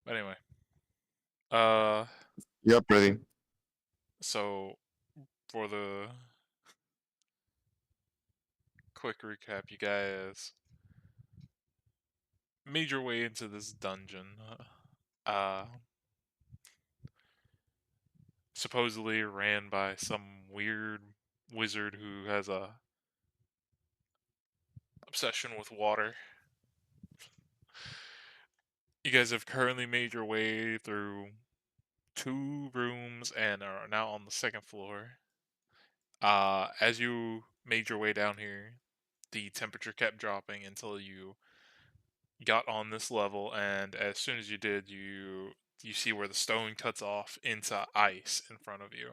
But anyway, uh, Yep, ready. so for the quick recap, you guys made your way into this dungeon. Uh, Supposedly ran by some weird wizard who has a obsession with water. You guys have currently made your way through 2 rooms and are now on the second floor. As you made your way down here, the temperature kept dropping until you got on this level, and as soon as you did, you see where the stone cuts off into ice in front of you.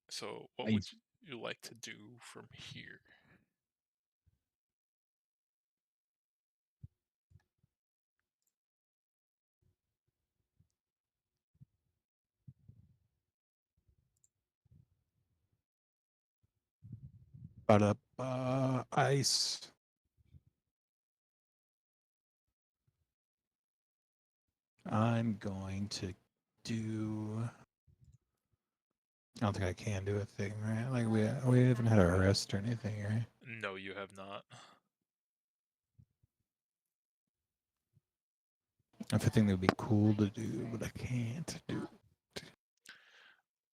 So, what would Nice. you like to do from here? Ice. I'm going to do. I don't think I can do a thing, right? Like we haven't had a rest or anything, right? No, you have not. If I think that would be cool to do, but I can't do.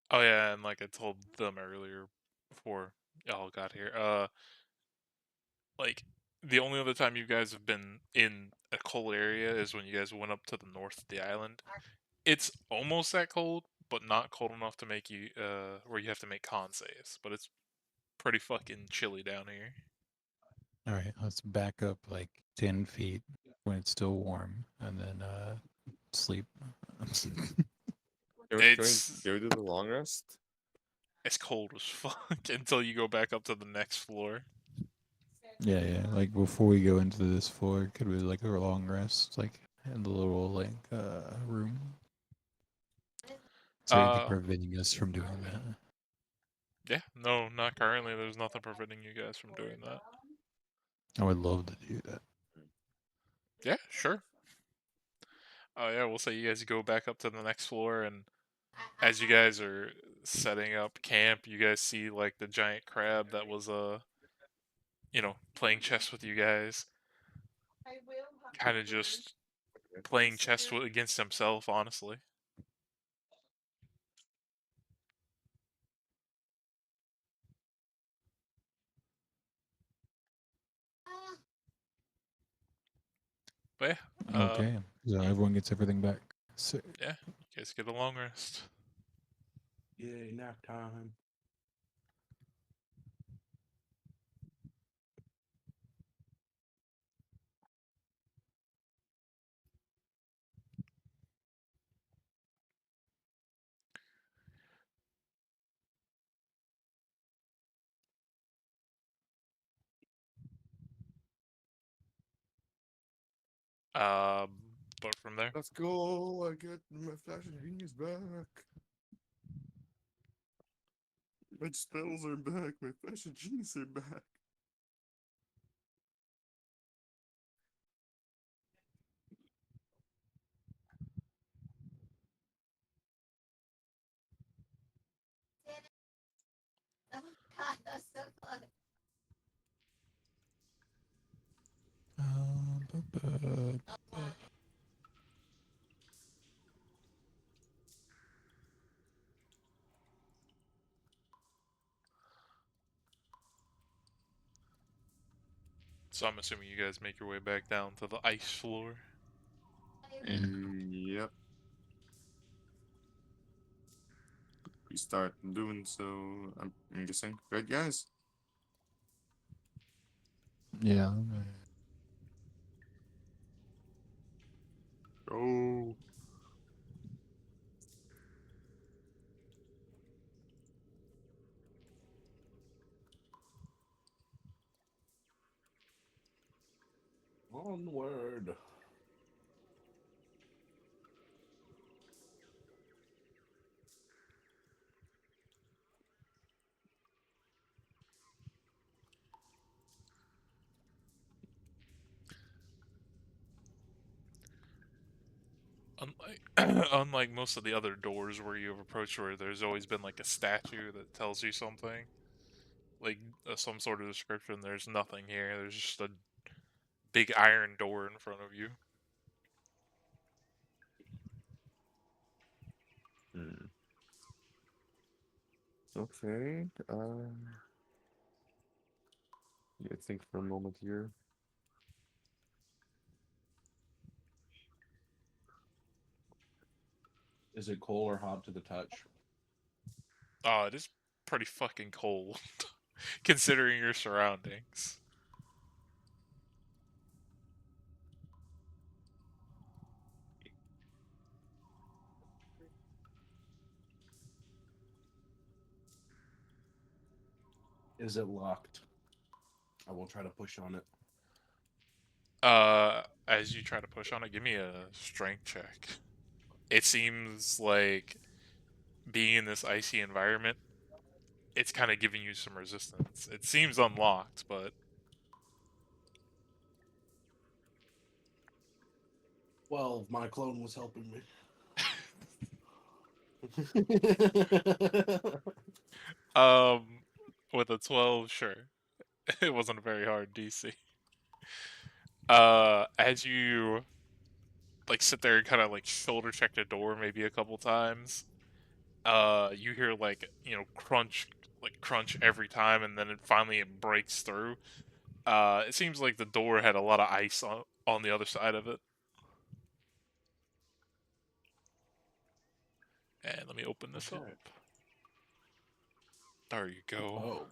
Oh yeah, and like I told them earlier before y'all got here, like the only other time you guys have been in a cold area is when you guys went up to the north of the island. It's almost that cold, but not cold enough to make you where you have to make con saves. But it's pretty fucking chilly down here. All right, let's back up like 10 feet when it's still warm, and then sleep. It's Can we do the long rest? it's cold as fuck until you go back up to the next floor. Yeah. Like before we go into this floor, could we like a long rest, like in the little like room? Is there anything Uh, preventing us from doing that? yeah, no, not currently. There's nothing preventing you guys from doing that. I would love to do that. Yeah, sure. Oh yeah, we'll say you guys go back up to the next floor, and as you guys are setting up camp, you guys see like the giant crab that was playing chess with you guys, kind of just playing chess against himself, honestly. But yeah, Okay, so everyone gets everything back. So, yeah, you guys get a long rest. Yay, nap time. But from there, Let's go. I get my flash and genius back. My spells are back. My flash and genius are back. so I'm assuming you guys make your way back down to the ice floor. Yep. We start doing so. I'm guessing. Right, guys? yeah. Go. Onward. Unlike unlike most of the other doors where you've approached, where there's always been like a statue that tells you something, like some sort of description. There's nothing here. There's just a big iron door in front of you. Hmm. Okay. I think for a moment here. Is it cold or hot to the touch? Oh, it is pretty fucking cold, considering your surroundings. Is it locked? I will try to push on it. As you try to push on it, give me a strength check. It seems like being in this icy environment, it's kind of giving you some resistance. It seems unlocked, but 12. My clone was helping me. um, with a 12, sure. It wasn't a very hard DC. As you like sit there and kind of like shoulder check the door maybe a couple times, you hear like crunch every time, and then it breaks through. It seems like the door had a lot of ice on the other side of it. And let me open this Okay. up. There you go. Oh.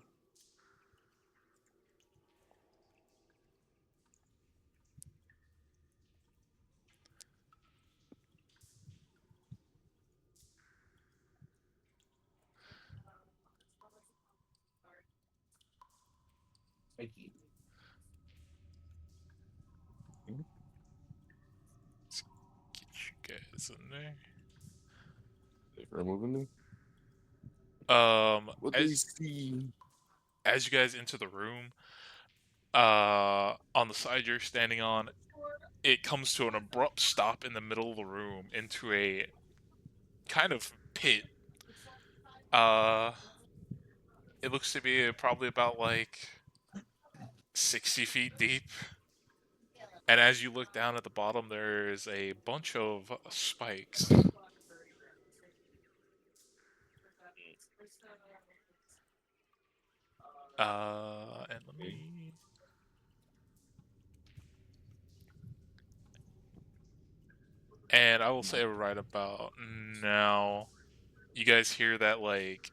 Thank you. Let's get you guys in there. If you're removing me. Um, What do you see? as you guys enter the room, on the side you're standing on, it comes to an abrupt stop in the middle of the room into a kind of pit. Uh, it looks to be probably about like 60 feet deep. And as you look down at the bottom, there is a bunch of spikes. And let me. And I will say right about now, you guys hear that like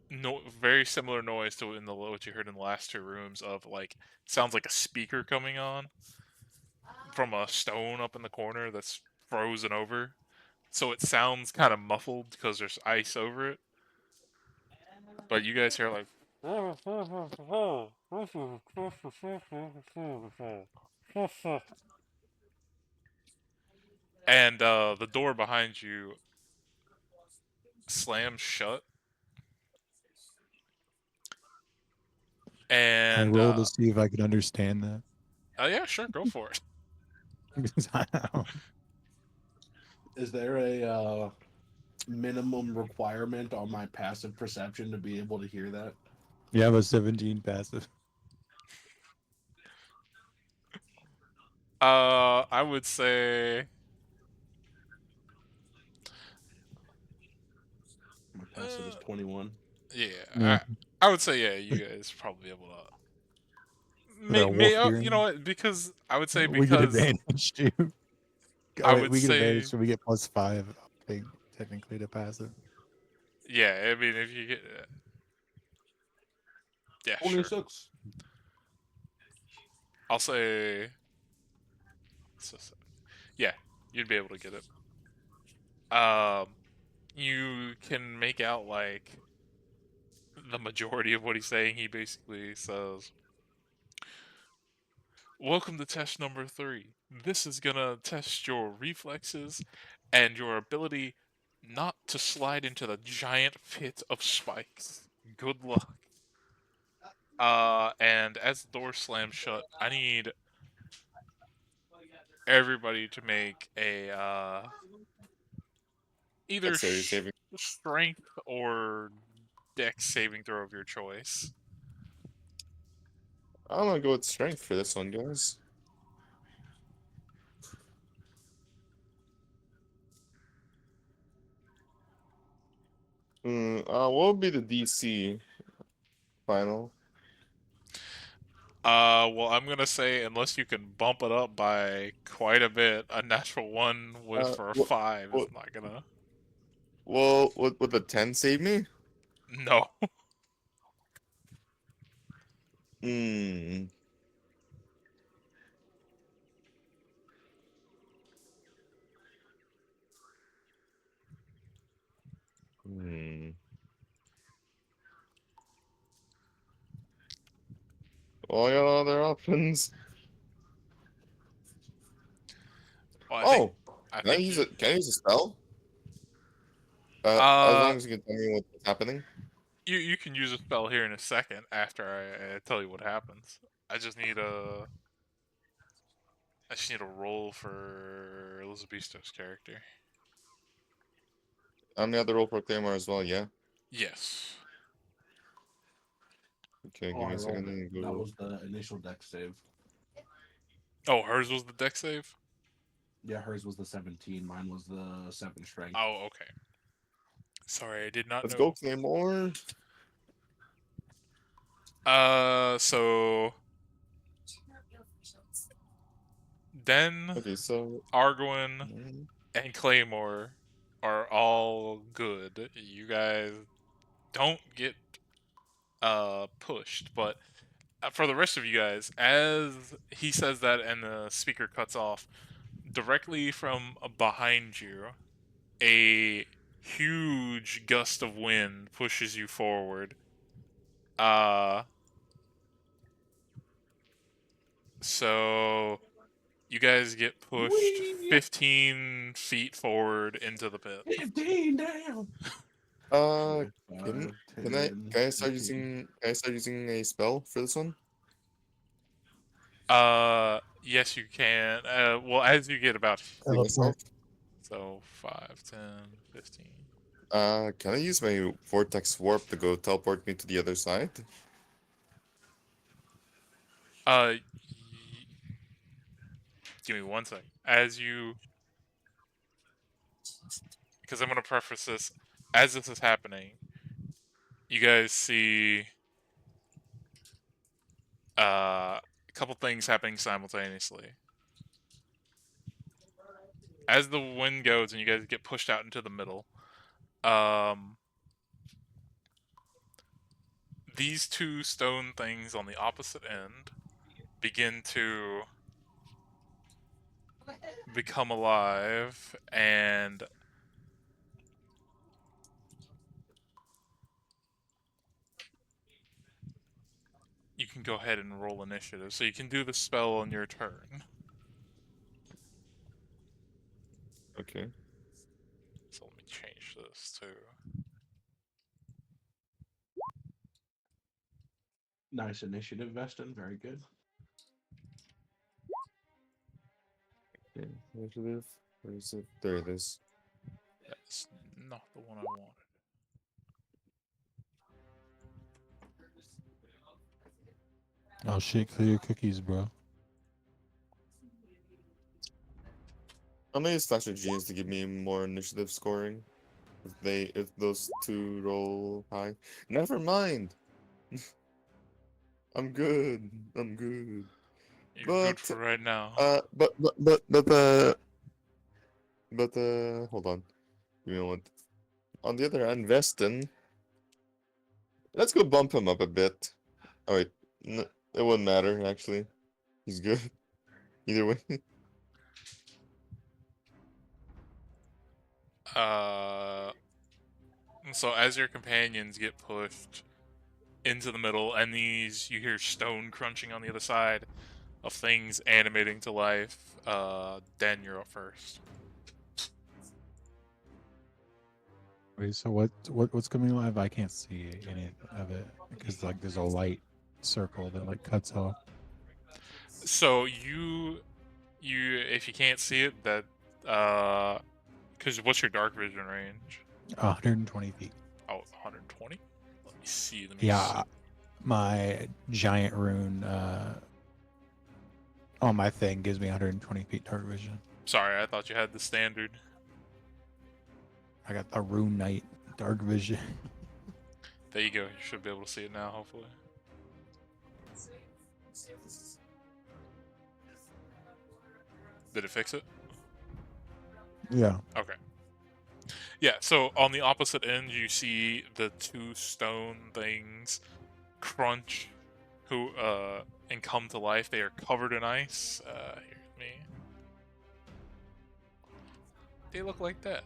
no very similar noise to what you heard in the last two rooms of like sounds like a speaker coming on from a stone up in the corner that's frozen over. So it sounds kind of muffled because there's ice over it. But you guys hear like and the door behind you slams shut. I And roll to see if I can understand that. oh yeah, sure, go for it. Because I don't. Is there a minimum requirement on my passive perception to be able to hear that? You have a 17 passive. I would say My passive is 21. yeah. Yeah. I would say yeah. You guys probably able to. With our wolf You hearing, know what? Because I would say we get because advantage too. I Oh, wait, would we get advantage, say so we get +5. I think technically to passive. yeah. I mean, if you get yeah, sure. 26. I'll say yeah. You'd be able to get it. You can make out like the majority of what he's saying. He basically says, "Welcome to test number 3. This is gonna test your reflexes and your ability not to slide into the giant pit of spikes. Good luck." And as the door slams shut, I need everybody to make a either Dexterity saving. strength or dex saving throw of your choice. I'm gonna go with strength for this one, guys. What would be the DC final? Well, I'm gonna say unless you can bump it up by quite a bit, a natural one with for a What, 5 is what, not gonna. well, would the 10 save me? No. Hmm. Hmm. Well, I got other options. Well, Oh, I can I think use you. it? Can I use a spell? As Uh, long as you can tell me what's happening. you can use a spell here in a second after I tell you what happens. I just need a. I just need a roll for Elizabeth's character. I'm the other roll for Claymore as well. Yeah. Yes. Okay, Oh, give me I a rolled second. it. And That go. was the initial deck save. Oh, hers was the dex save? Yeah, hers was the 17. Mine was the 7 strength. Oh, okay. Sorry, I did not Let's know. go, Claymore. So Den, Okay, so. Argwin, and Claymore are all good. You guys don't get pushed, but for the rest of you guys, as he says that and the speaker cuts off, directly from behind you, a huge gust of wind pushes you forward. Uh so you guys get pushed Whee! 15 feet forward into the pit. 15 down. Uh, 5, can 10, can I start 15. using a spell for this one? Yes, you can. Well, as you get about Heal myself. so 5, 10, 15. Can I use my vortex warp to go teleport me to the other side? Uh, give me one sec. As you, because I'm gonna preface this. As this is happening, you guys see a couple things happening simultaneously. As the wind goes and you guys get pushed out into the middle, um, these two stone things on the opposite end begin to become alive, and you can go ahead and roll initiative. So you can do the spell on your turn. Okay. So let me change this too. Nice initiative, Veston. Very good. Okay. Initiative. Where is it? There it is. That's not the one I wanted. Oh shit, clear your cookies, bro. I'm gonna use Flash of Genius to give me more initiative scoring. If those two roll high. Never mind. I'm good. I'm good. You're good But for right now. hold on. You know what? On the other hand, Veston, let's go bump him up a bit. Oh wait, it wouldn't matter actually. He's good. Either way. So as your companions get pushed into the middle, and you hear stone crunching on the other side of things animating to life. Den, you're up first. Wait, so what's coming live? I can't see any of it because like there's a light circle that like cuts off. So you if you can't see it, that because what's your dark vision range? 120 feet. Oh, 120. Let me see. Yeah, my giant rune on my thing gives me 120 feet dark vision. Sorry, I thought you had the standard. I got a rune knight dark vision. There you go. You should be able to see it now, hopefully. Did it fix it? Yeah. Okay. Yeah, so on the opposite end, you see the two stone things crunch and come to life. They are covered in ice. Here, me. They look like that.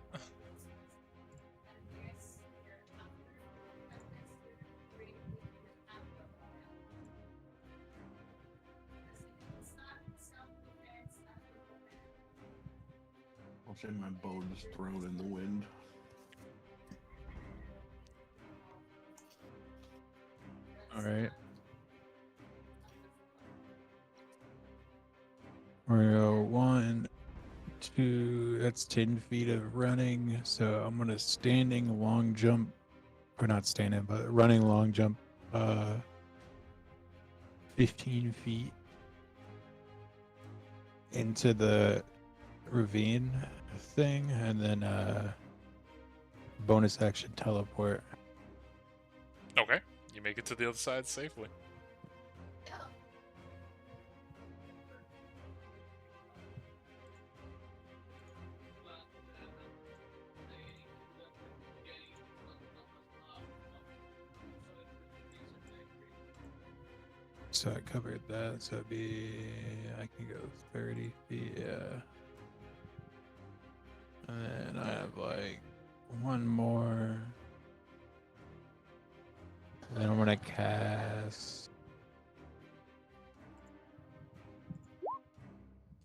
I'll say my bow is thrown in the wind. All right. We're gonna go 1, 2. That's 10 feet of running. So I'm gonna standing long jump, or not standing, but running long jump. 15 feet into the ravine thing, and then bonus action teleport. Okay, you make it to the other side safely. So I covered that. So it'd be, I can go 30 feet. Yeah. And then I have like one more. And then I'm gonna cast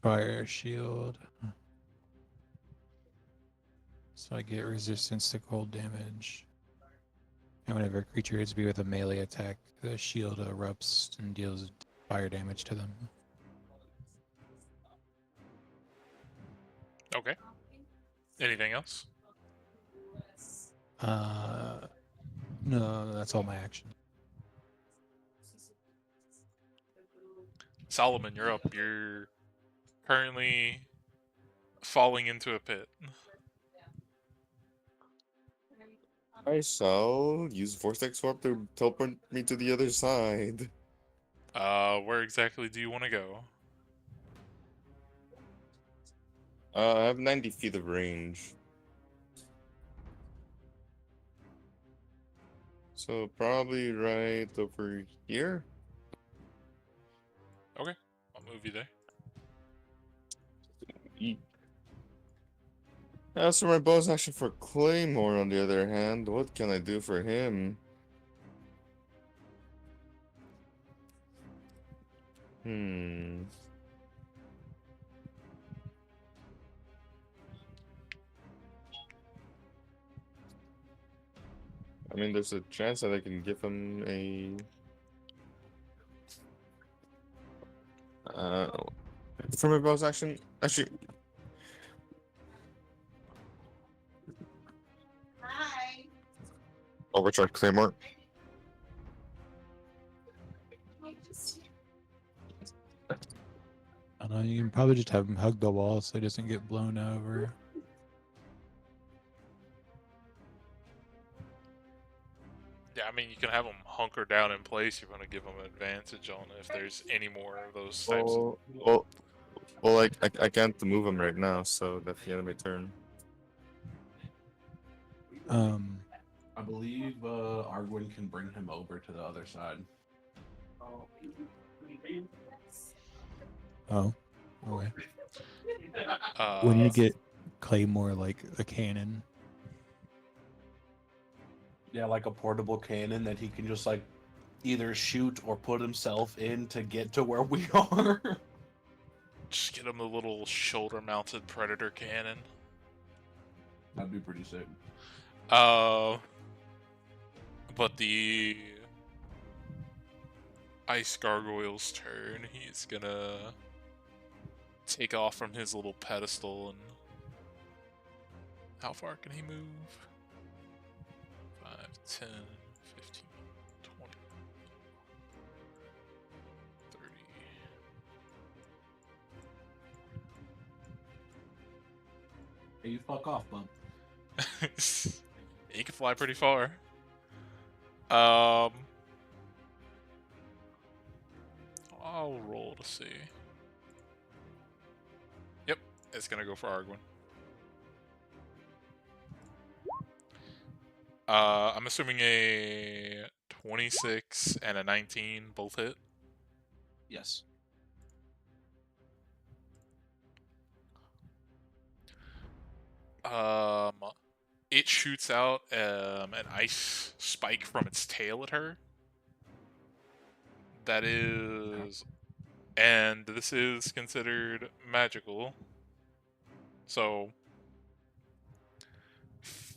Fire Shield. So I get resistance to cold damage. And whenever a creature hits me with a melee attack, the shield erupts and deals fire damage to them. Okay. Anything else? No, that's all my action. Solomon, you're up. You're currently falling into a pit. I shall use Vortex Warp to teleport me to the other side. Where exactly do you want to go? I have 90 feet of range. So probably right over here. Okay, I'll move you there. As for my bonus action for Claymore, on the other hand, what can I do for him? I mean, there's a chance that I can give him a... for my bonus action, actually... Hi. Overcharge Claymore. I don't know, you can probably just have him hug the wall so he doesn't get blown over. Yeah, I mean, you can have them hunker down in place. You're going to give them an advantage on if there's any more of those types of... Well, I can't move him right now, so that's the end of my turn. I believe Argwin can bring him over to the other side. Oh, okay. Uh, When you get Claymore like a cannon. Yeah, like a portable cannon that he can just like either shoot or put himself in to get to where we are. just get him the little shoulder-mounted predator cannon. That'd be pretty sick. But the Ice Gargoyle's turn. He's gonna take off from his little pedestal and... How far can he move? 5, 10, 15, 20, 30. Hey, you fuck off, bub. He can fly pretty far. I'll roll to see. Yep, it's gonna go for Arguin. I'm assuming a 26 and a 19 both hit. Yes. It shoots out an ice spike from its tail at her. That is, and this is considered magical. So,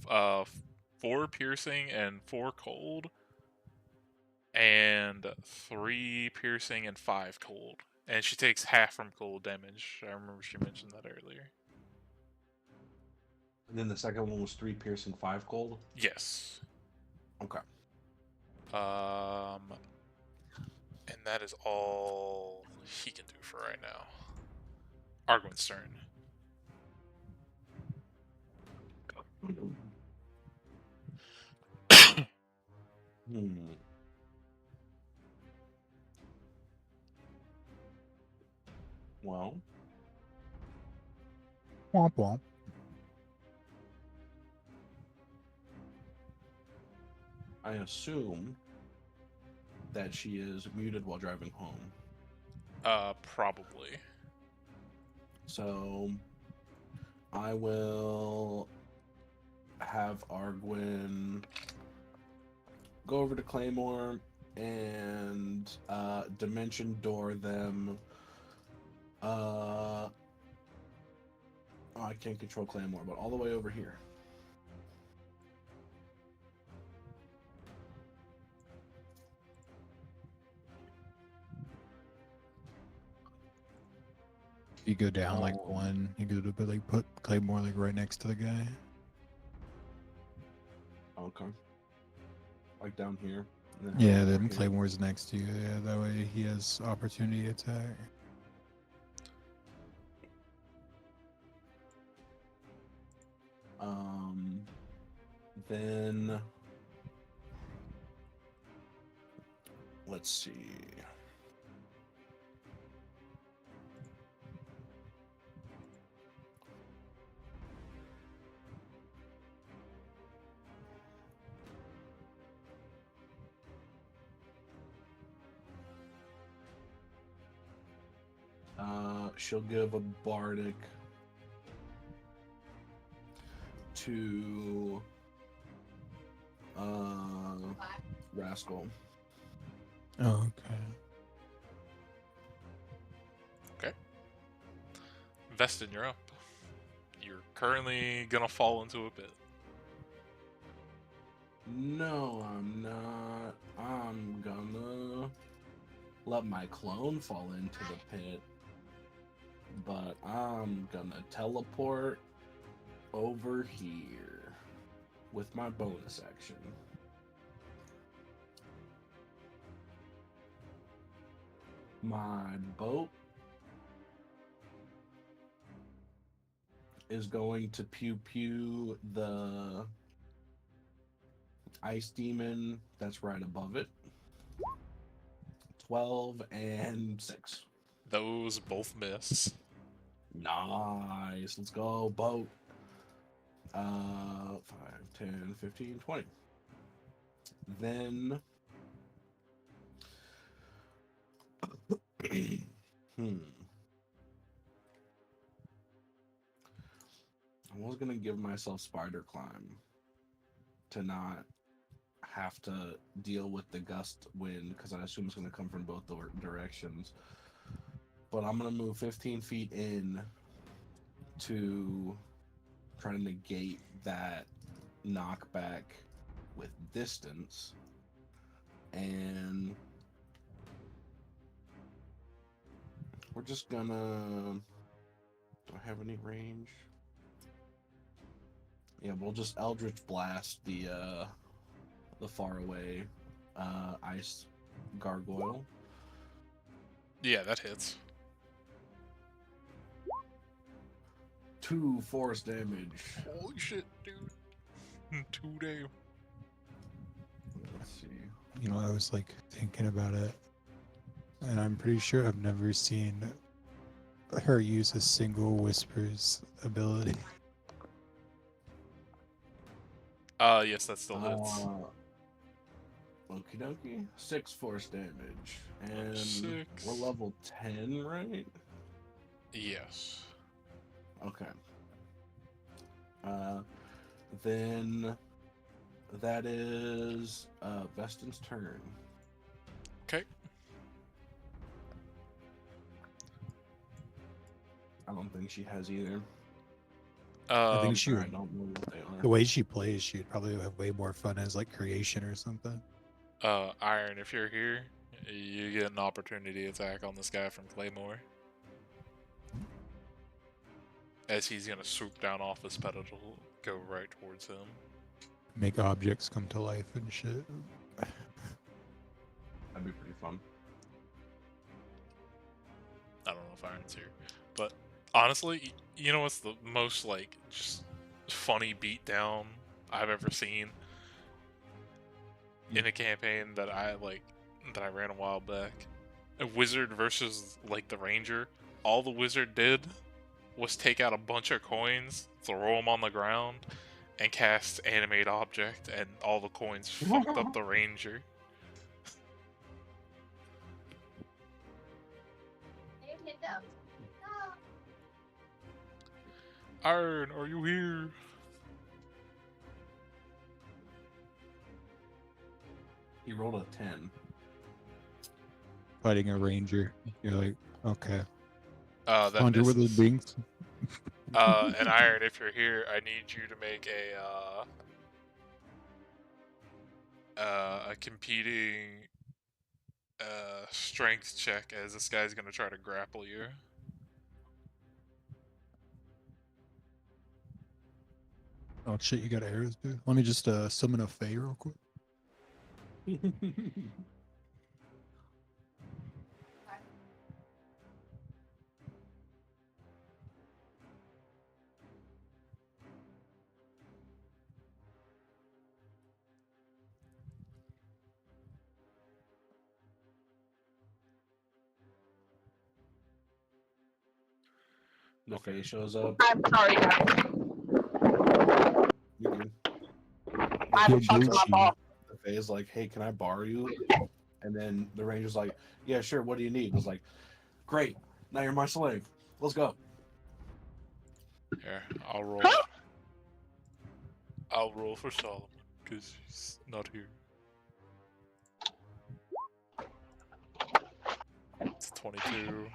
4 piercing and 4 cold, and 3 piercing and 5 cold. And she takes half from cold damage. I remember she mentioned that earlier. And then the second one was 3 piercing, 5 cold. Yes. Okay. And that is all he can do for right now. Arguin's turn. Well, Womp womp. I assume that she is muted while driving home. Probably. So I will have Arguin go over to Claymore and dimension door them. Oh, I can't control Claymore, but all the way over here. You go down like one. You go to like put Claymore like right next to the guy. Okay. Like down here. and then Yeah, over then here. Claymore's next to you. Yeah, that way he has opportunity attack. Then let's see. She'll give a bardic to Rascal. Oh, okay. Okay. Vestin, you're up. You're currently gonna fall into a pit. No, I'm not. I'm gonna let my clone fall into the pit, but I'm gonna teleport over here with my bonus action. My boat is going to pew pew the ice demon that's right above it. 12 and 6. Those both miss. Nice. Let's go, boat. 5, 10, 15, 20. Then I was gonna give myself spider climb to not have to deal with the gust wind because I assume it's gonna come from both directions. But I'm gonna move 15 feet in to try to negate that knockback with distance, and we're just gonna Do I have any range? Yeah, we'll just Eldritch Blast the far away ice gargoyle. Yeah, that hits. 2 force damage. Holy shit, dude. 2 damn. Let's see. You know, I was like thinking about it, and I'm pretty sure I've never seen her use a single Whispers ability. Yes, that still hits. Okie dokie. 6 force damage. And 6. we're level 10, right? Yes. Okay. Then that is Vestin's turn. Okay. I don't think she has either. I think she Or I would, don't know what they are. the way she plays, she'd probably have way more fun as like creation or something. Iron, if you're here, you get an opportunity attack on this guy from Claymore. As he's gonna swoop down off his pedestal, go right towards him. Make objects come to life and shit. That'd be pretty fun. I don't know if Iron's here, but honestly, you know what's the most like just funny beatdown I've ever seen in a campaign that I ran a while back? A wizard versus like the ranger. All the wizard did was take out a bunch of coins, throw them on the ground, and cast animate object, and all the coins fucked up the ranger. Iron, are you here? He rolled a 10. Fighting a ranger, you're like, okay, That Hunter with the misses. beings. And Iron, if you're here, I need you to make a competing strength check, as this guy's gonna try to grapple you. Oh shit, you got arrows, dude. Let me just summon a Fae real quick. The face shows up. I'm sorry, guys. You do. I'm Yo, fucking my Gucci. ball. The face like, hey, can I borrow you? And then the ranger's like, yeah, sure. What do you need? And it's like, great. Now you're my slave. Let's go. Here, I'll roll. I'll roll for Solomon, because he's not here. It's 22.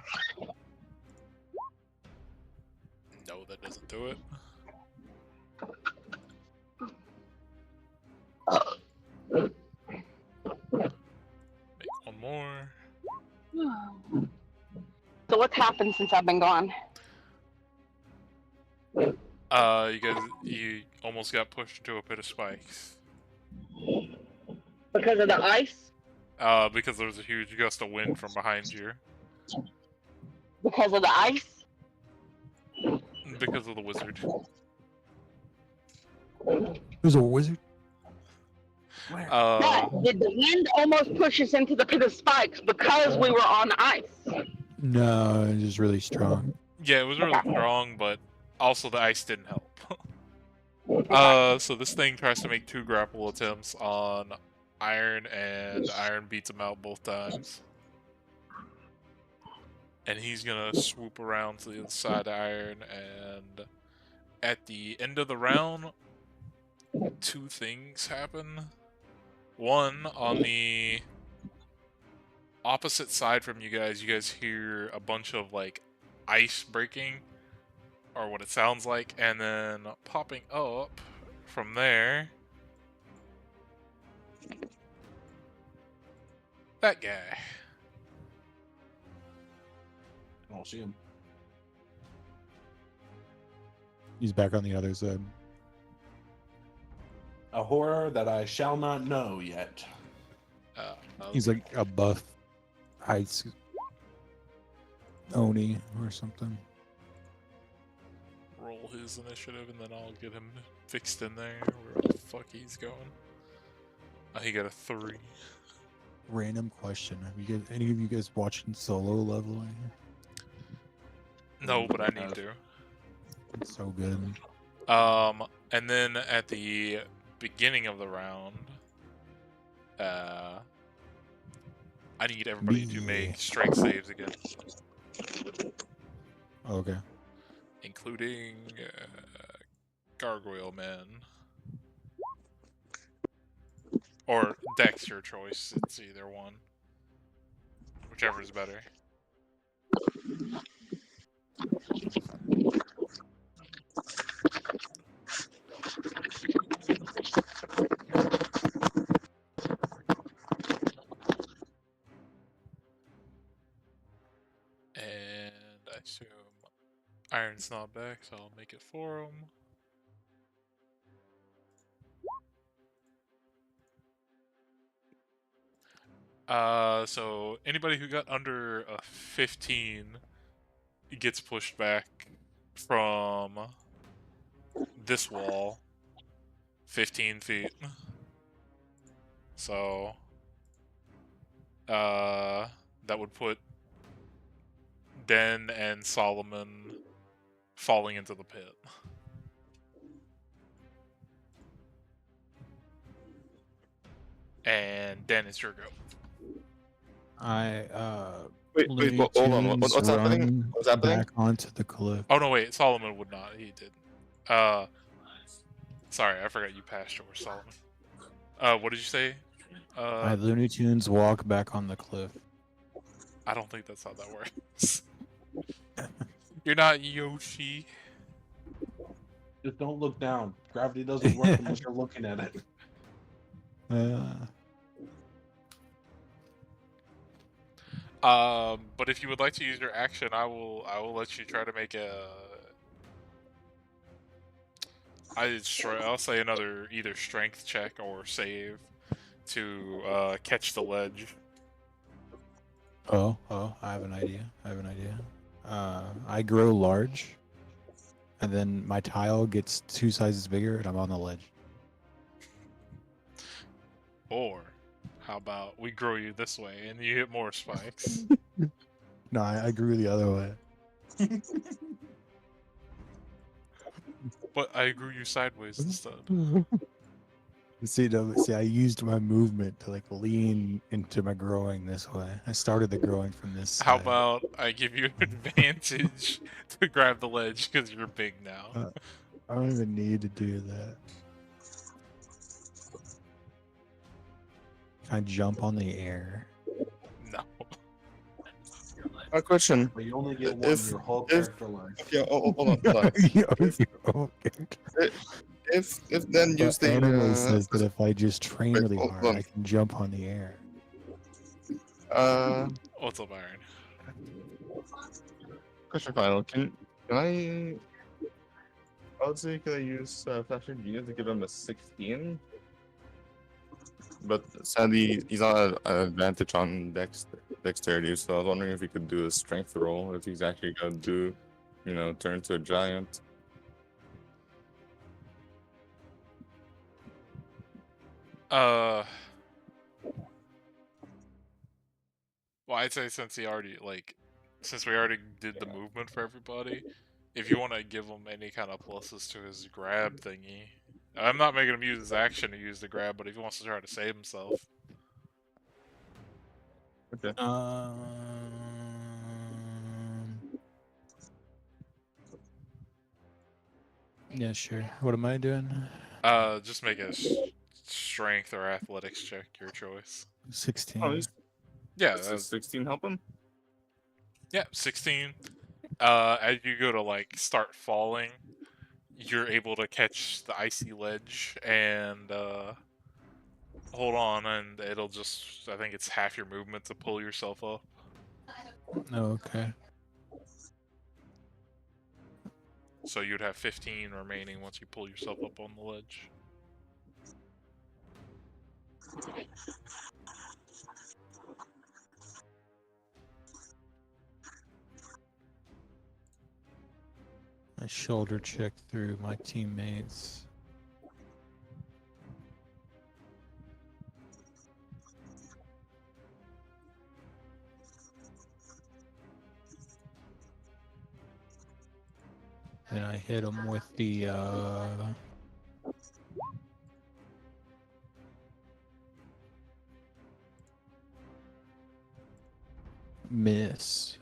No, that doesn't do it. Make one more. So what's happened since I've been gone? You almost got pushed into a pit of spikes. Because of the ice? Because there was a huge gust of wind from behind you. Because of the ice? Because of the wizard. There's a wizard. Where? Yeah, did the wind almost push us into the pit of spikes because we were on ice? No, it's just really strong. Yeah, it was really strong, but also the ice didn't help. So this thing tries to make 2 grapple attempts on Iron, and Iron beats him out both times. And he's gonna swoop around to the other side of Iron, and at the end of the round, 2 things happen. One, on the opposite side from you guys hear a bunch of like ice breaking, or what it sounds like, and then popping up from there, that guy. I don't see him. He's back on the other side. A horror that I shall not know yet. He's like a buff ice Oni or something. roll his initiative and then I'll get him fixed in there where the fuck he's going. He got a 3. Random question: have you guys, any of you guys watching Solo Leveling? No, but I need to. It's so good. And then at the beginning of the round, I need everybody to make strength saves again, Okay. including Gargoyle Man. Or Dex, your choice. It's either one. Whichever is better. And I assume Iron's not back, so I'll make it for him. So anybody who got under a 15 gets pushed back from this wall 15 feet. So, that would put Den and Solomon falling into the pit. And Den, it's your go. I Wait, hold on. Tunes What's happening? run What's happening? Back onto the cliff. Oh no, wait, Solomon would not. He did. Sorry, I forgot you passed over Solomon. What did you say? I Looney Tunes walk back on the cliff. I don't think that's how that works. You're not Yoshi. Just don't look down. Gravity doesn't work unless you're looking at it. But if you would like to use your action, I will let you try to make a. I'll say another either strength check or save to catch the ledge. Oh, I have an idea. I grow large, and then my tile gets 2 sizes bigger, and I'm on the ledge. Or how about we grow you this way and you hit more spikes? No, I grew the other way. But I grew you sideways instead. See, I used my movement to like lean into my growing this way. I started the growing from this side. How about I give you an advantage to grab the ledge because you're big now? I don't even need to do that. Can I jump on the air? No. A question. But you only get one If- your whole if- character life. Yeah, hold on. Sorry. If then use the animal says that if I just train wait, really hold hard, on. I can jump on the air. What's up, Iron? Question final. Can I would say can I use Flasher Genius to give him a 16? But sadly, he's not at an advantage on dexterity, so I was wondering if he could do a strength roll, if he's actually gonna do, turn into a giant. Well, I'd say since we already did the movement for everybody, if you want to give him any kind of pluses to his grab thingy, I'm not making him use his action to use the grab, but if he wants to try to save himself. Okay. Yeah, sure. What am I doing? Just make a strength or athletics check, your choice. 16. Oh, he's Yeah, does 16 help him? yeah, 16. As you go to like start falling, you're able to catch the icy ledge and hold on, and it'll just, I think it's half your movement to pull yourself up. Oh, okay. So you'd have 15 remaining once you pull yourself up on the ledge. I shoulder check through my teammates. Then I hit him with the miss.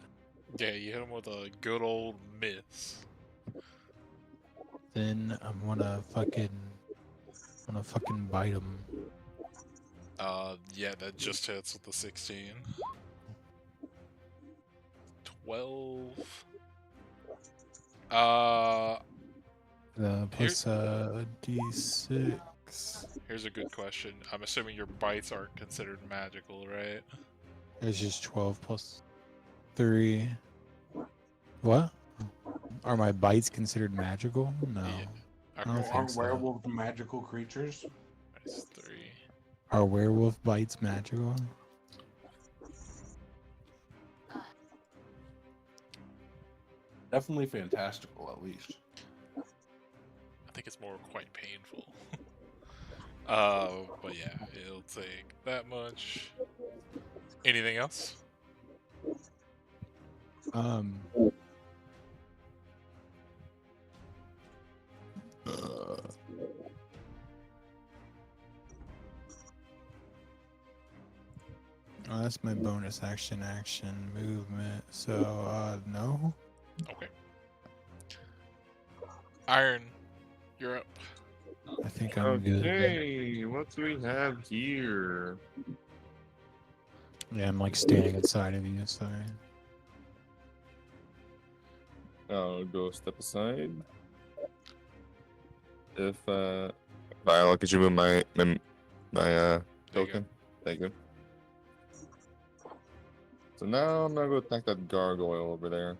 Yeah, you hit him with a good old miss. Then I'm gonna fucking bite him. Yeah, that just hits with the 16. 12. Plus D6. Here's a good question. I'm assuming your bites aren't considered magical, right? It's just 12 plus 3. What? Are my bites considered magical? No. Yeah. I don't Okay. think Aren't so. werewolves magical creatures? That's 3. Are werewolf bites magical? Definitely fantastical, at least. I think it's more quite painful. But yeah, it'll take that much. Anything else? Oh, that's my bonus action movement. So, no. Okay. Iron, you're up. I think I'm good. Okay, what do we have here? Yeah, I'm like standing inside of you, sorry. I'll go step aside. If Viola, could you move my There you token? Thank you. So now I'm gonna go attack that gargoyle over there.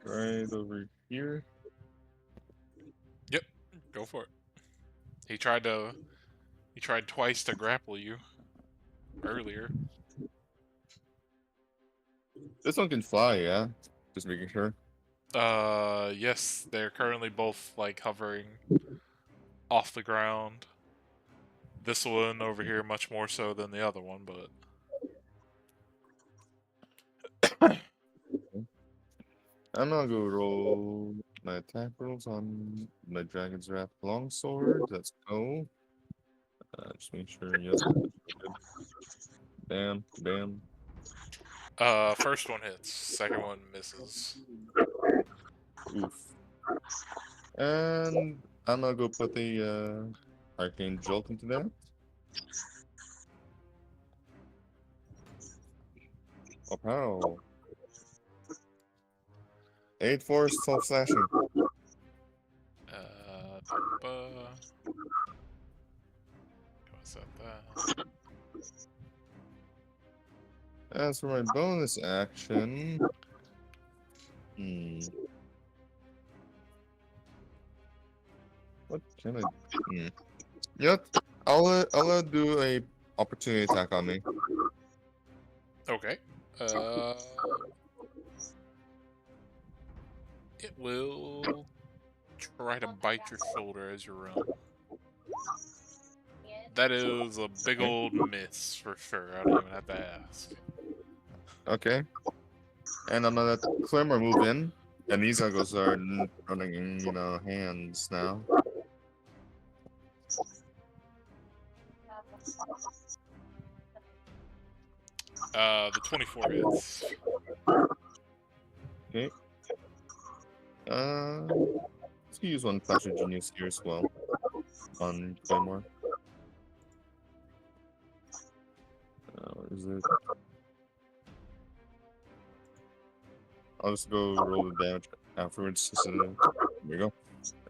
Right over here. Yep, go for it. He tried twice to grapple you earlier. This one can fly, yeah? Just making sure. Yes, they're currently both like hovering off the ground. This one over here much more so than the other one, but I'm gonna go roll my attack rolls on my Dragon's Wrath longsword. Let's go. Just make sure, yes. Bam, bam. first one hits, second one misses. Oof. And I'm gonna go put the arcane jolt into that. Oh, pow. 8 force, 12 slashing. What's that? As for my bonus action, what can I? Yep, I'll do a opportunity attack on me. Okay. It will try to bite your shoulder as you run. That is a big old miss for sure. I don't even have to ask. Okay. And I'm gonna let Clemmer move in, and he's gonna go start running, hands now. The 24 hits. Okay. Let's use one Flash of Genius here as well on Claymore. Where is it? I'll just go roll the damage afterwards. So, there we go.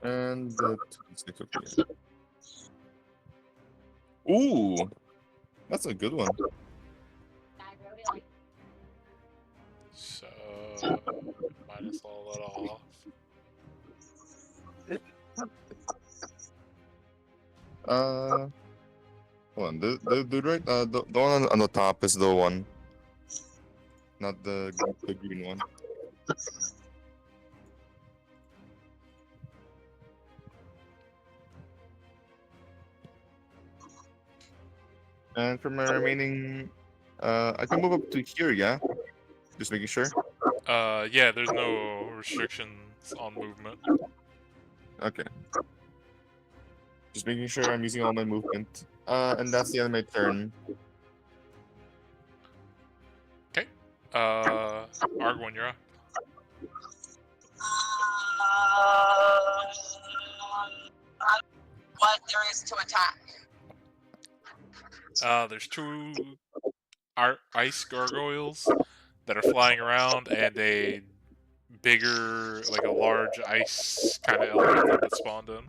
And the 26 up here. Ooh! That's a good one. So minus all that off. Hold on. The right the one on the top is the one, not the green one. And for my remaining, I can move up to here, yeah? Just making sure. Yeah, there's no restrictions on movement. Okay. Just making sure I'm using all my movement. And that's the end of my turn. Okay. Argwin, you're up. What there is to attack? There's two ice gargoyles that are flying around, and a bigger, like a large ice kind of elemental that spawned in.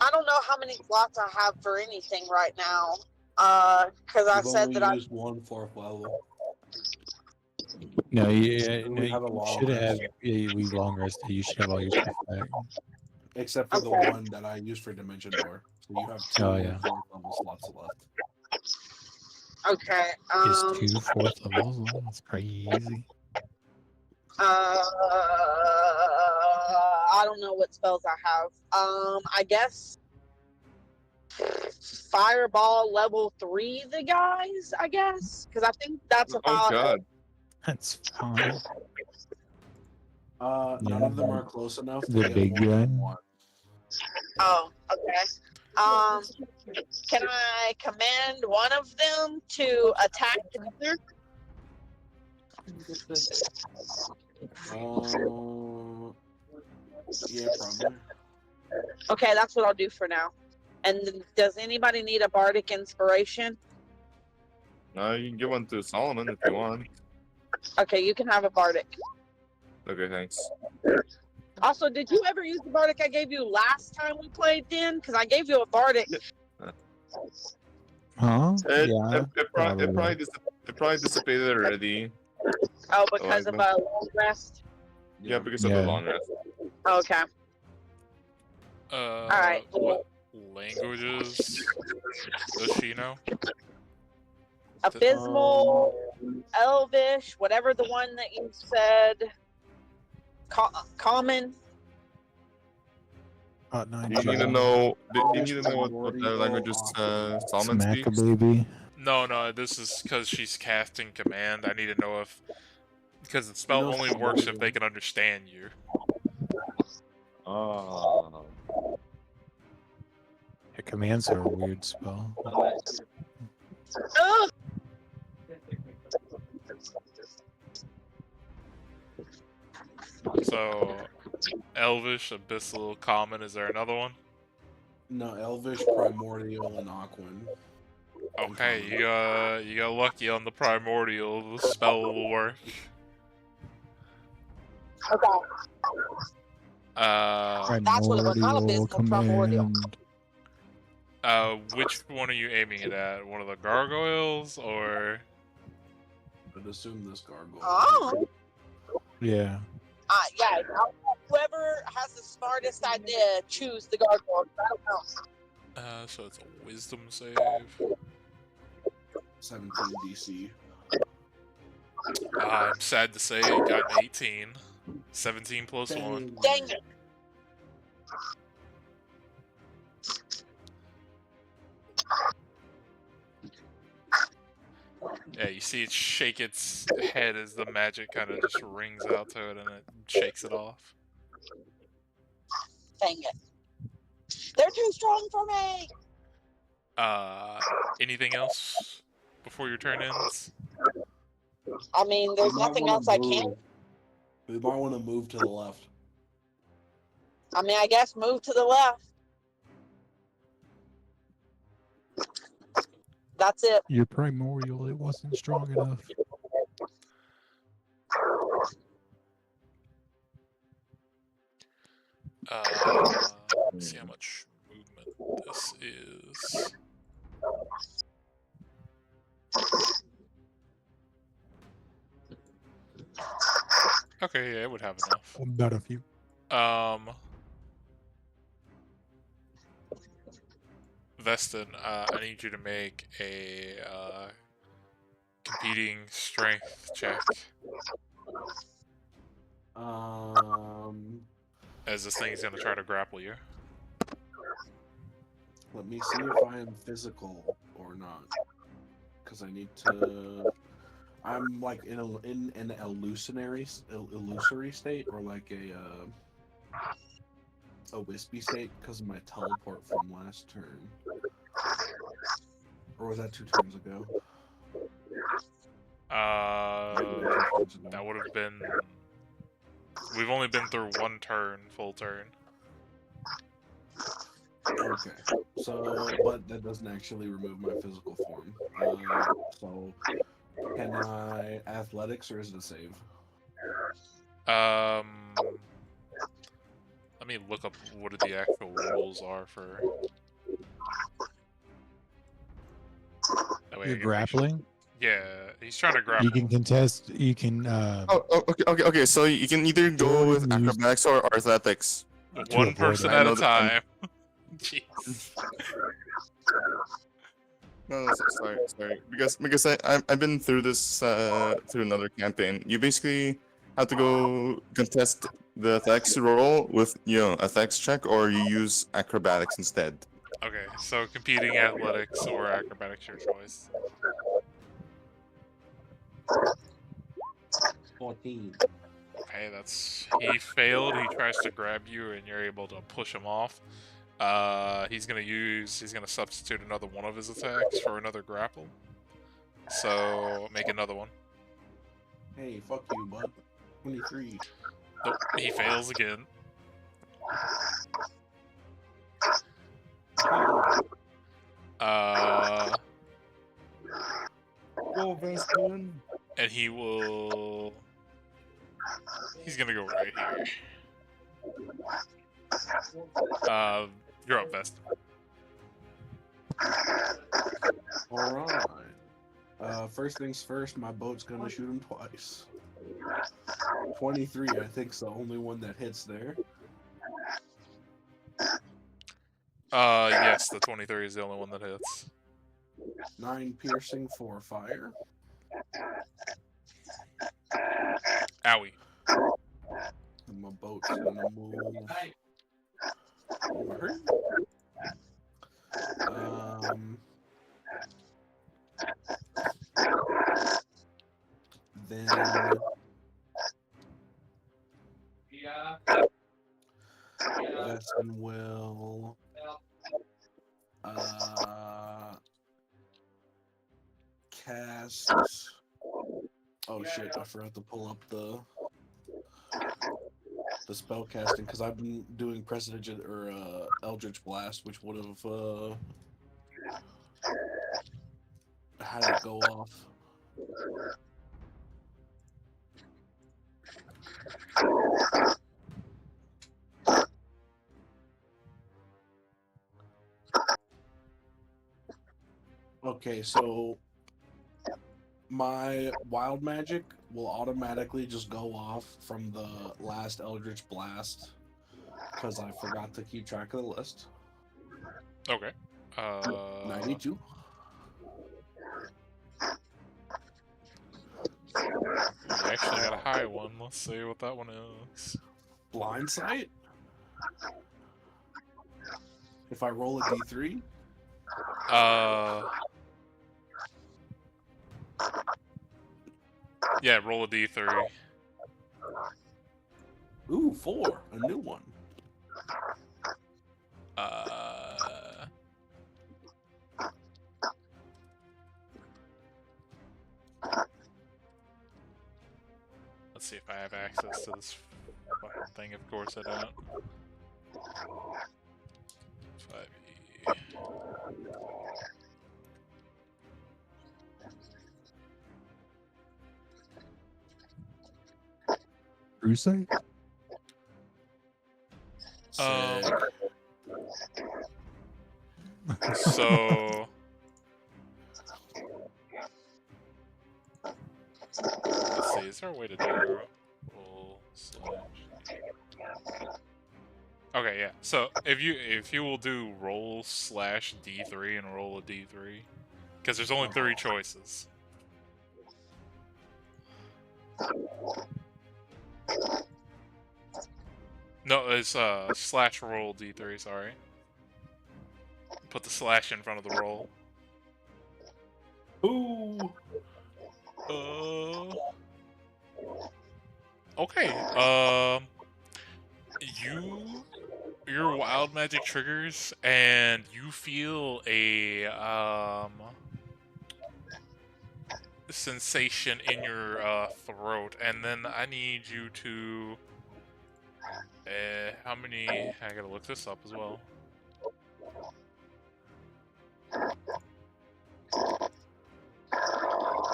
I don't know how many slots I have for anything right now. Because I said that I used 1 4th level. No, We you have a long should have. rest. Yeah, we long rested. You should have all your stuff back. Except for the Okay. one that I used for Dimension Door. So you have 2 Oh, yeah. 4th level slots left. okay. Just 2 4th levels. Oh, that's crazy. I don't know what spells I have. I guess Fireball level 3 the guys, I guess. Because I think that's Oh about god. That's fine. None of them are close enough to The get big more than gun? 1. Oh, okay. Can I command one of them to attack the other? Yeah, probably. Okay, that's what I'll do for now. And does anybody need a bardic inspiration? You can give one to Solomon if you want. Okay, you can have a bardic. Okay, thanks. Also, did you ever use the bardic I gave you last time we played, Den? Because I gave you a bardic. Huh? Yeah. It probably dissipated already. Oh, because of a long rest? Yeah, because of the long rest. Okay. Alright. What languages does she know? Abysmal, Elvish, whatever the one that you said. Common. Nine. Do you need to know? Do you need to know what the languages Solomon Smack a speaks? baby. No, this is because she's casting command. I need to know if... Because the spell only works if they can understand you. Oh. Yeah, commands are a weird spell. Ugh! So, Elvish, Abyssal, Common, is there another one? No, Elvish, Primordial, and Aquan. Okay, you got lucky on the Primordial. The spell will work. Okay. That's what it was, not Primordial abysmal, primordial. command. Which one are you aiming it at? One of the gargoyles, or? I'd assume this gargoyle. Oh. Yeah. Yeah. Whoever has the smartest idea, choose the gargoyle. I don't know. So it's a wisdom save. 17 DC. I'm sad to say it got an 18. 17 plus 1. Dang it. Yeah, you see it shake its head as the magic kind of just rings out to it and it shakes it off. Dang it. They're too strong for me. Anything else before your turn ends? I mean, there's nothing else I can. We might want to move to the left. I mean, I guess move to the left. That's it. Your primordial, it wasn't strong enough. Let's see how much movement this is. Okay, yeah, it would have enough. About a few. Veston, I need you to make a competing strength check, as this thing is going to try to grapple you. Let me see if I am physical or not, because I need to. I'm like in an illusory state, or like a wispy state because of my teleport from last turn. Or was that 2 turns ago? That would have been. We've only been through one turn, full turn. Okay, so but that doesn't actually remove my physical form. So can I athletics or is it a save? Let me look up what the actual rules are for. That way You're I can make sure- grappling. Yeah, he's trying to grapple. You can contest. You can. Okay. So you can either go Or with use- acrobatics or athletics. to One avoid person it. at I a know that- time. Jeez. No, sorry. Because I've been through this through another campaign. You basically have to go contest the athletics roll with athletics check, or you use acrobatics instead. Okay, so competing athletics or acrobatics, your choice. 14. Okay, he failed. He tries to grab you, and you're able to push him off. He's gonna substitute another one of his attacks for another grapple. So make another one. Hey, fuck you, bud. 23. Nope, he fails again. Go, Veston. And he's gonna go right here. You're up, Vest. Alright. First things first, my boat's gonna shoot him twice. 23, I think, is the only one that hits there. Yes, the 23 is the only one that hits. 9 piercing, 4 fire. Owie. And my boat's gonna move over. Then Veston will cast. Oh shit! I forgot to pull up the spell casting because I've been doing Prestidigit or Eldritch Blast, which would have had it go off. Okay, so my wild magic will automatically just go off from the last Eldritch Blast because I forgot to keep track of the list. Okay. 92. You actually got a high one. Let's see what that one is. Blind sight. If I roll a d3, yeah, roll a d3. ooh, 4, a new one. Let's see if I have access to this fucking thing. Of course I don't. 5e. Crusade? Sick. So let's see. Is there a way to do roll? Okay, yeah. So if you will do roll slash d3 and roll a d3, because there's only 3 choices. No, it's slash roll d3. Sorry. Put the slash in front of the roll. Ooh. Okay. Your wild magic triggers, and you feel a sensation in your throat, and then I need you to. How many? I gotta look this up as well.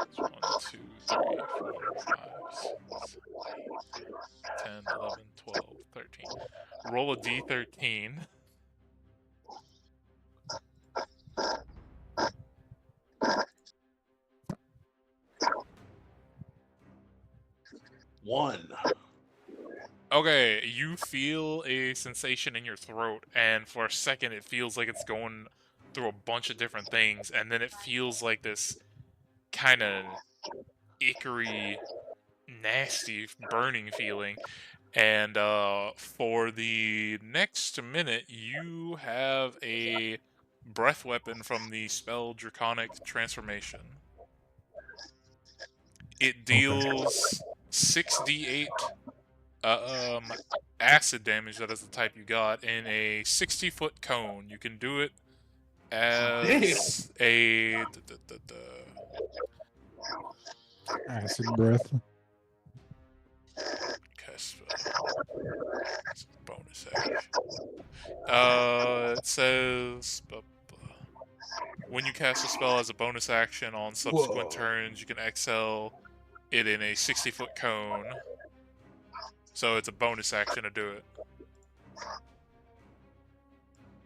It's 1, 2, 3, 4, 5, 6, 8, 10, 11, 12, 13. Roll a d13. One. Okay, you feel a sensation in your throat, and for a second it feels like it's going through a bunch of different things, and then it feels like this kind of ickery, nasty, burning feeling. And for the next minute, you have a breath weapon from the spell Draconic Transformation. It deals 6d8 acid damage, that is the type you got, in a 60-foot cone. You can do it as a Acid breath. cast it's a bonus action. It says when you cast a spell as a bonus action on subsequent turns, you can exhale it in a 60-foot cone. So it's a bonus action to do it.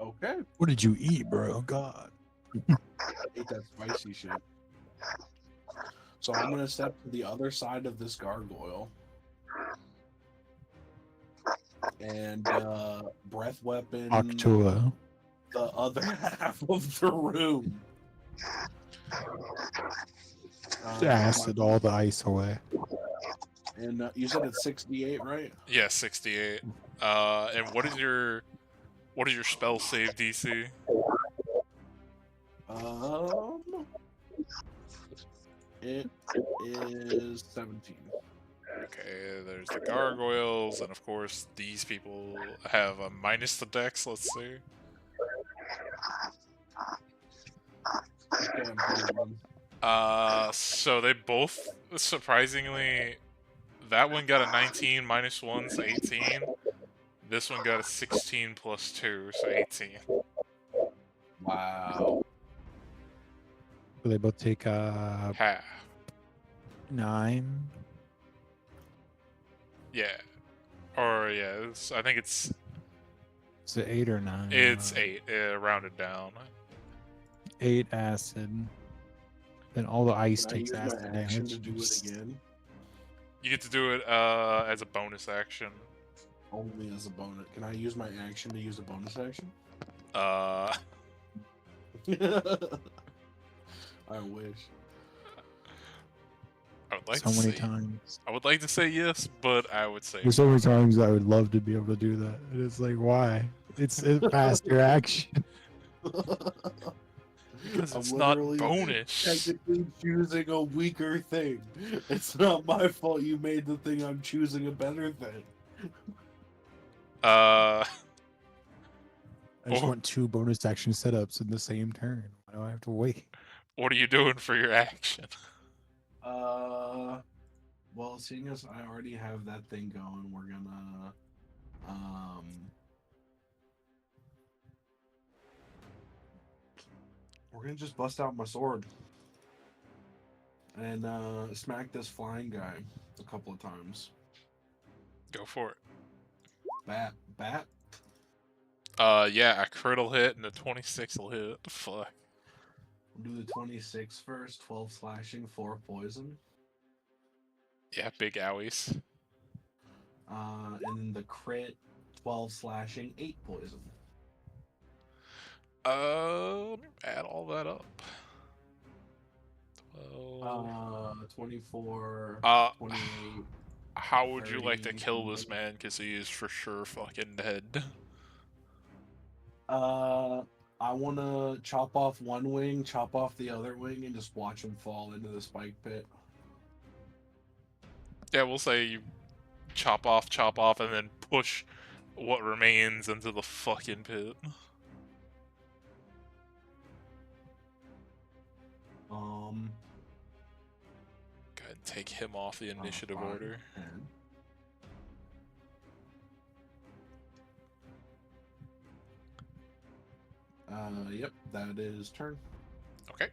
Okay. What did you eat, bro? God. I ate that spicy shit. So I'm gonna step to the other side of this gargoyle. And breath weapon Octua. the other half of the room. Acid all the ice away. And you said it's 68, right? Yeah, 68. And what is your spell save DC? It is 17. Okay, there's the gargoyles, and of course these people have a minus the dex. Let's see. Okay, I'm pretty one. So they both, surprisingly, that one got a 19 minus 1, so 18. This one got a 16 plus 2, so 18. Wow. They both take Half. 9. Yeah. Or, yeah, I think it's Is it 8 or 9? It's 8, rounded down. 8 acid. Then all the ice Can I takes use acid my action damage. to do it again? You get to do it as a bonus action. Only as a bonus. Can I use my action to use a bonus action? Uh, I wish. I would like So to many say, times. I would like to say yes, but I would say There's so many times I would love to be able to do that. And it's like, why? It's faster action. because it's I'm not literally bonus. technically choosing a weaker thing. It's not my fault you made the thing I'm choosing a better thing. I just Or- want 2 bonus action setups in the same turn. Why do I have to wait? What are you doing for your action? Well, seeing as I already have that thing going, we're gonna just bust out my sword and smack this flying guy a couple of times. Go for it. Bat. Yeah, a crit will hit and a 26 will hit. Fuck. We'll do the 26 first. 12 slashing, 4 poison. Yeah, big owies. And then the crit, 12 slashing, 8 poison. Let me add all that up. 12. 24, Uh, 28. How would you like to 30, kill this man? Because he is for sure fucking dead. I want to chop off one wing, chop off the other wing, and just watch him fall into the spike pit. Yeah, we'll say you chop off, and then push what remains into the fucking pit. Go ahead and take him off the initiative 5, order. 10. Yep, that is turn. Okay.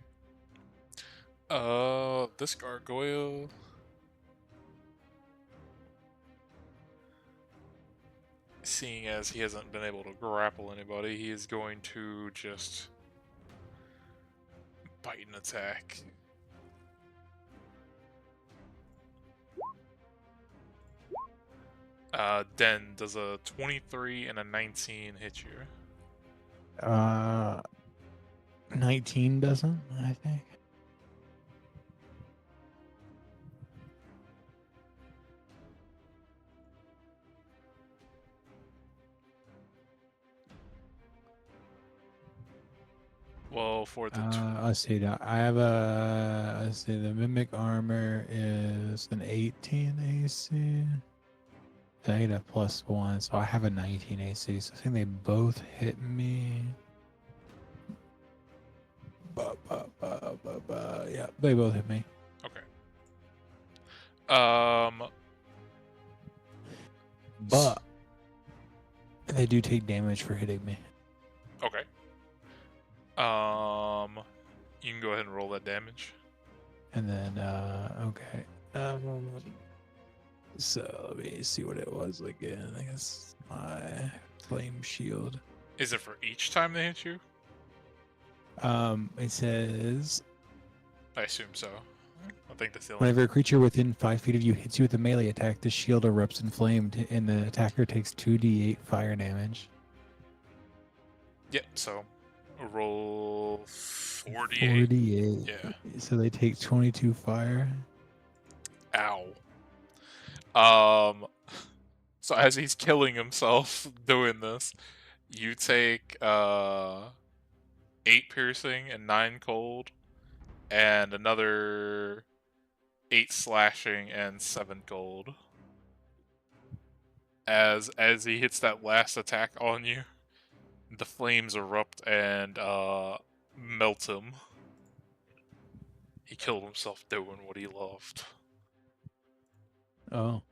This gargoyle. Seeing as he hasn't been able to grapple anybody, he is going to just bite and attack. Den, does a 23 and a 19 hit you? 19 doesn't, I think. Well, for the Let's see. Now I have a. Let's see. The mimic armor is an 18 AC. I get a +1, so I have a 19 AC. So I think they both hit me. Yeah, they both hit me. okay. But they do take damage for hitting me. Okay. You can go ahead and roll that damage. And then, okay. So let me see what it was again. I guess my flame shield. Is it for each time they hit you? It says I assume so. I think that's the only. whenever a creature within 5 feet of you hits you with a melee attack, the shield erupts inflamed, and the attacker takes 2d8 fire damage. Yep. So roll 48. 48. Yeah. So they take 22 fire. Ow. So as he's killing himself doing this, you take 8 piercing and 9 cold, and another 8 slashing and 7 cold. As he hits that last attack on you, the flames erupt and melt him. He killed himself doing what he loved. Oh.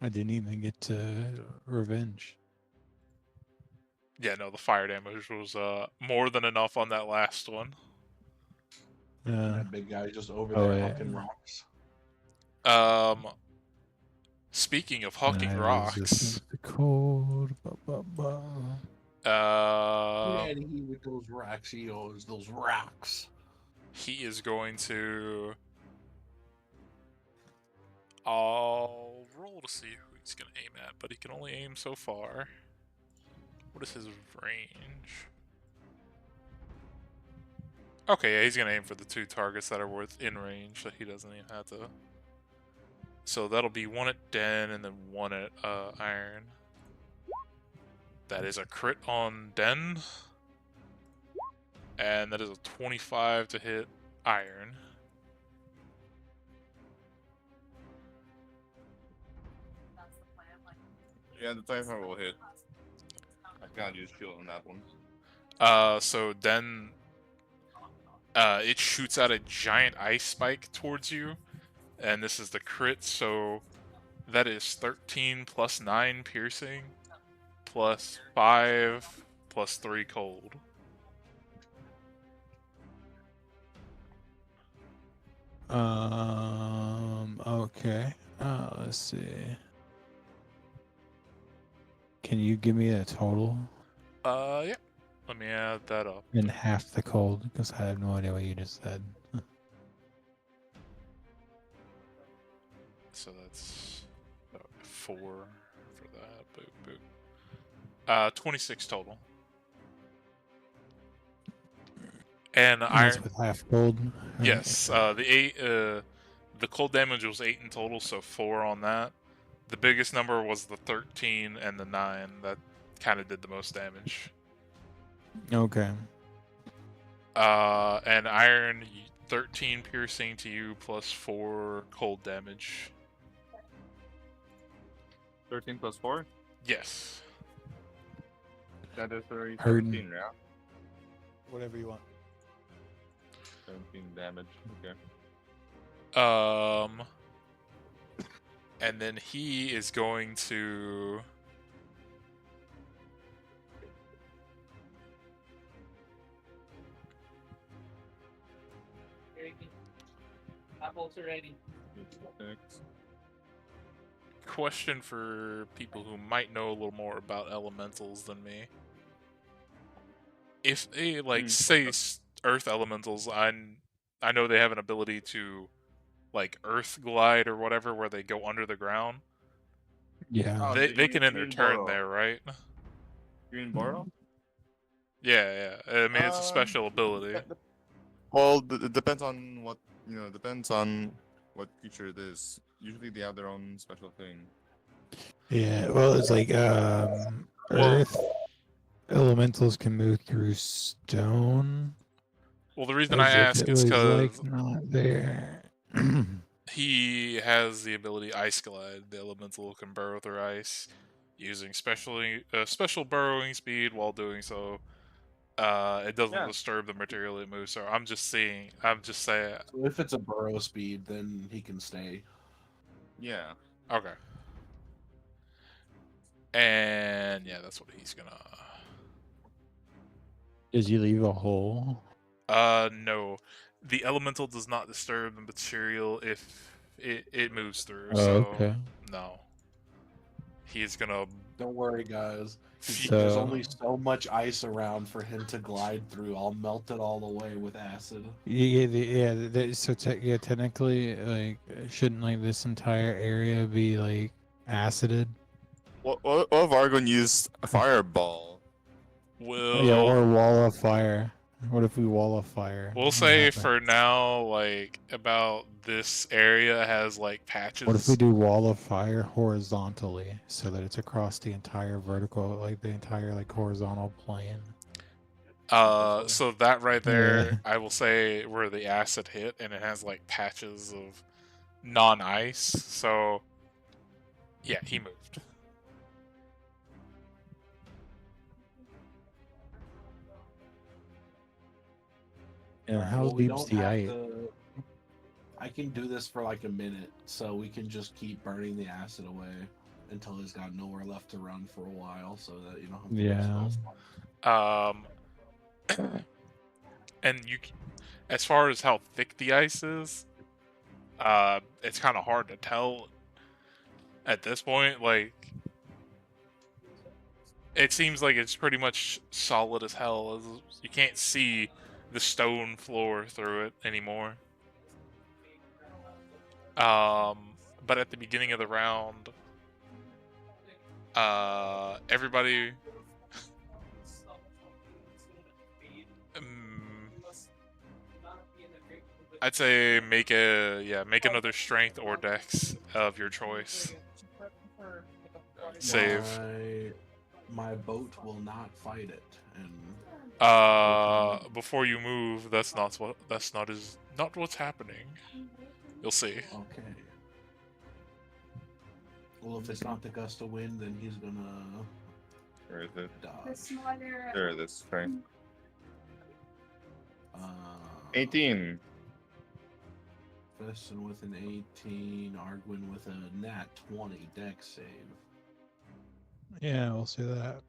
I didn't even get to revenge. Yeah, no, the fire damage was more than enough on that last one. That big guy just over Oh, there yeah. hucking rocks. Speaking of hucking I rocks, resist the cold. Yeah, he with those rocks, he owes those rocks. he is going to. I'll roll to see who he's going to aim at, but he can only aim so far. What is his range? Okay, yeah, he's going to aim for the 2 targets that are within range, so he doesn't even have to. So that'll be 1 at Den and then 1 at Iron. That is a crit on Den. And that is a 25 to hit Iron. Yeah, the 25 will hit. I can't use shield on that one. So then it shoots out a giant ice spike towards you, and this is the crit, so that is 13 plus 9 piercing, plus 5, plus 3 cold. Okay. Let's see. Can you give me a total? Yeah. Let me add that up. And half the cold, because I have no idea what you just said. So that's 4 for that. Boop, boop. 26 total. And And that's with half gold. Right? Yes, the cold damage was 8 in total, so 4 on that. The biggest number was the 13 and the 9 that kind of did the most damage. Okay. And iron 13 piercing to you plus 4 cold damage. 13 plus 4? Yes. That is already Heard. 17, yeah? Whatever you want. 17 damage, okay. And then he is going to... Apples are ready. Question for people who might know a little more about elementals than me. If they, say, earth elementals, I know they have an ability to, earth glide or whatever, where they go under the ground. Yeah. Oh, They can end their green turn burrow. there, right? Green Burrow? Yeah. I mean, it's a special ability. Well, it depends on what, depends on what creature it is. Usually they have their own special thing. Yeah. Well, it's like earth elementals can move through stone. Well, the reason As I if ask it is was because not there. he has the ability Ice Glide. The elemental can burrow through ice using special burrowing speed. While doing so, it doesn't disturb the material it moves. So I'm just saying. So if it's a burrow speed, then he can stay. Yeah. Okay. And yeah, that's what he's gonna. Does he leave a hole? No. The elemental does not disturb the material if it moves through. Oh, So okay. no. He's gonna. Don't worry, guys. So- There's only so much ice around for him to glide through. I'll melt it all away with acid. So technically, shouldn't this entire area be acided? What if Argon used a fireball? Will. Yeah, or wall of fire. What if we wall of fire? We'll What say happens? for now, about this area has patches. What if we do wall of fire horizontally so that it's across the entire vertical, the entire horizontal plane? So that right there, Yeah. I will say where the acid hit, and it has patches of non-ice. So yeah, he moved. And how Well, we deep's don't the have ice? to- I can do this for a minute, so we can just keep burning the acid away until he's got nowhere left to run for a while, so that you don't have to Yeah. And as far as how thick the ice is, it's kind of hard to tell at this point. It seems like it's pretty much solid as hell. You can't see the stone floor through it anymore. But at the beginning of the round, everybody. I'd say make another strength or dex of your choice. Save. My boat will not fight it, and before you move, that's not what's happening. You'll see. Okay. Well, if it's not the gust of wind, then he's gonna Where is it? dodge. There it is. Okay. 18. Festin with an 18, Arguin with a nat 20 dex save. Yeah, we'll see that.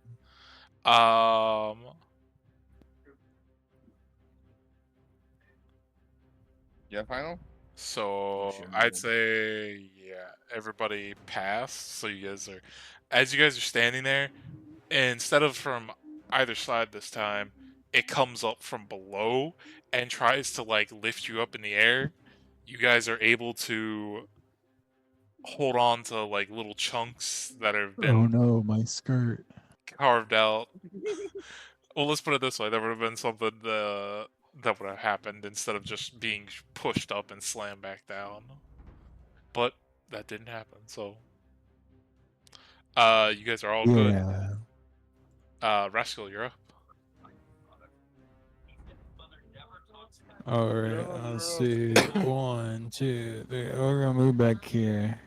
Yeah, final? So Sure. I'd say everybody pass. So as you guys are standing there, instead of from either side this time, it comes up from below and tries to lift you up in the air. You guys are able to hold on to like little chunks that have Oh been no, my skirt. carved out. Well, let's put it this way: there would have been something that would have happened instead of just being pushed up and slammed back down. But that didn't happen. So, you guys are all good. Yeah. Rascal, you're up. Alright, let's see. 1, 2, 3. We're gonna move back here.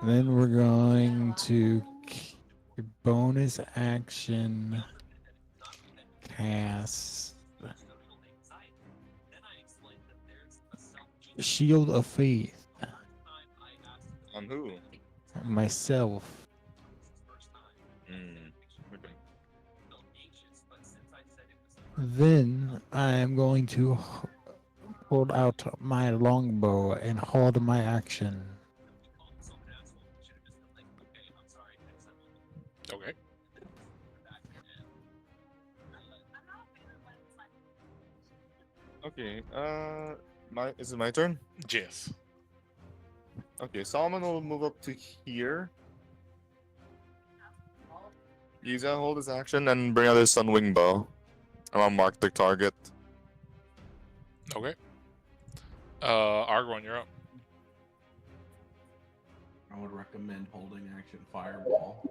Then we're going to bonus action cast Shield of Faith. On who? Myself. Okay. Then I am going to hold out my longbow and hold my action. Okay. Okay. Is it my turn? Yes. Okay, Solomon will move up to here. He's gonna hold his action and bring out his sunwing bow. And I'll mark the target. Okay. Argon, you're up. I would recommend holding action fireball.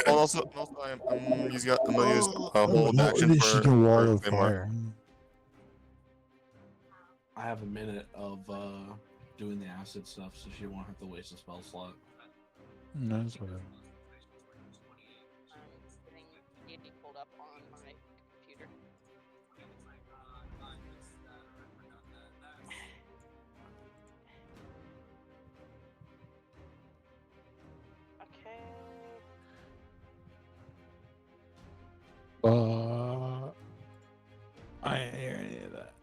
Also, I'm gonna use hold action She for can wall of Claymore. fire. I have a minute of doing the acid stuff, so she won't have to waste a spell slot. No, that's whatever. Getting D&D pulled up on my computer. Okay. I didn't hear any of that.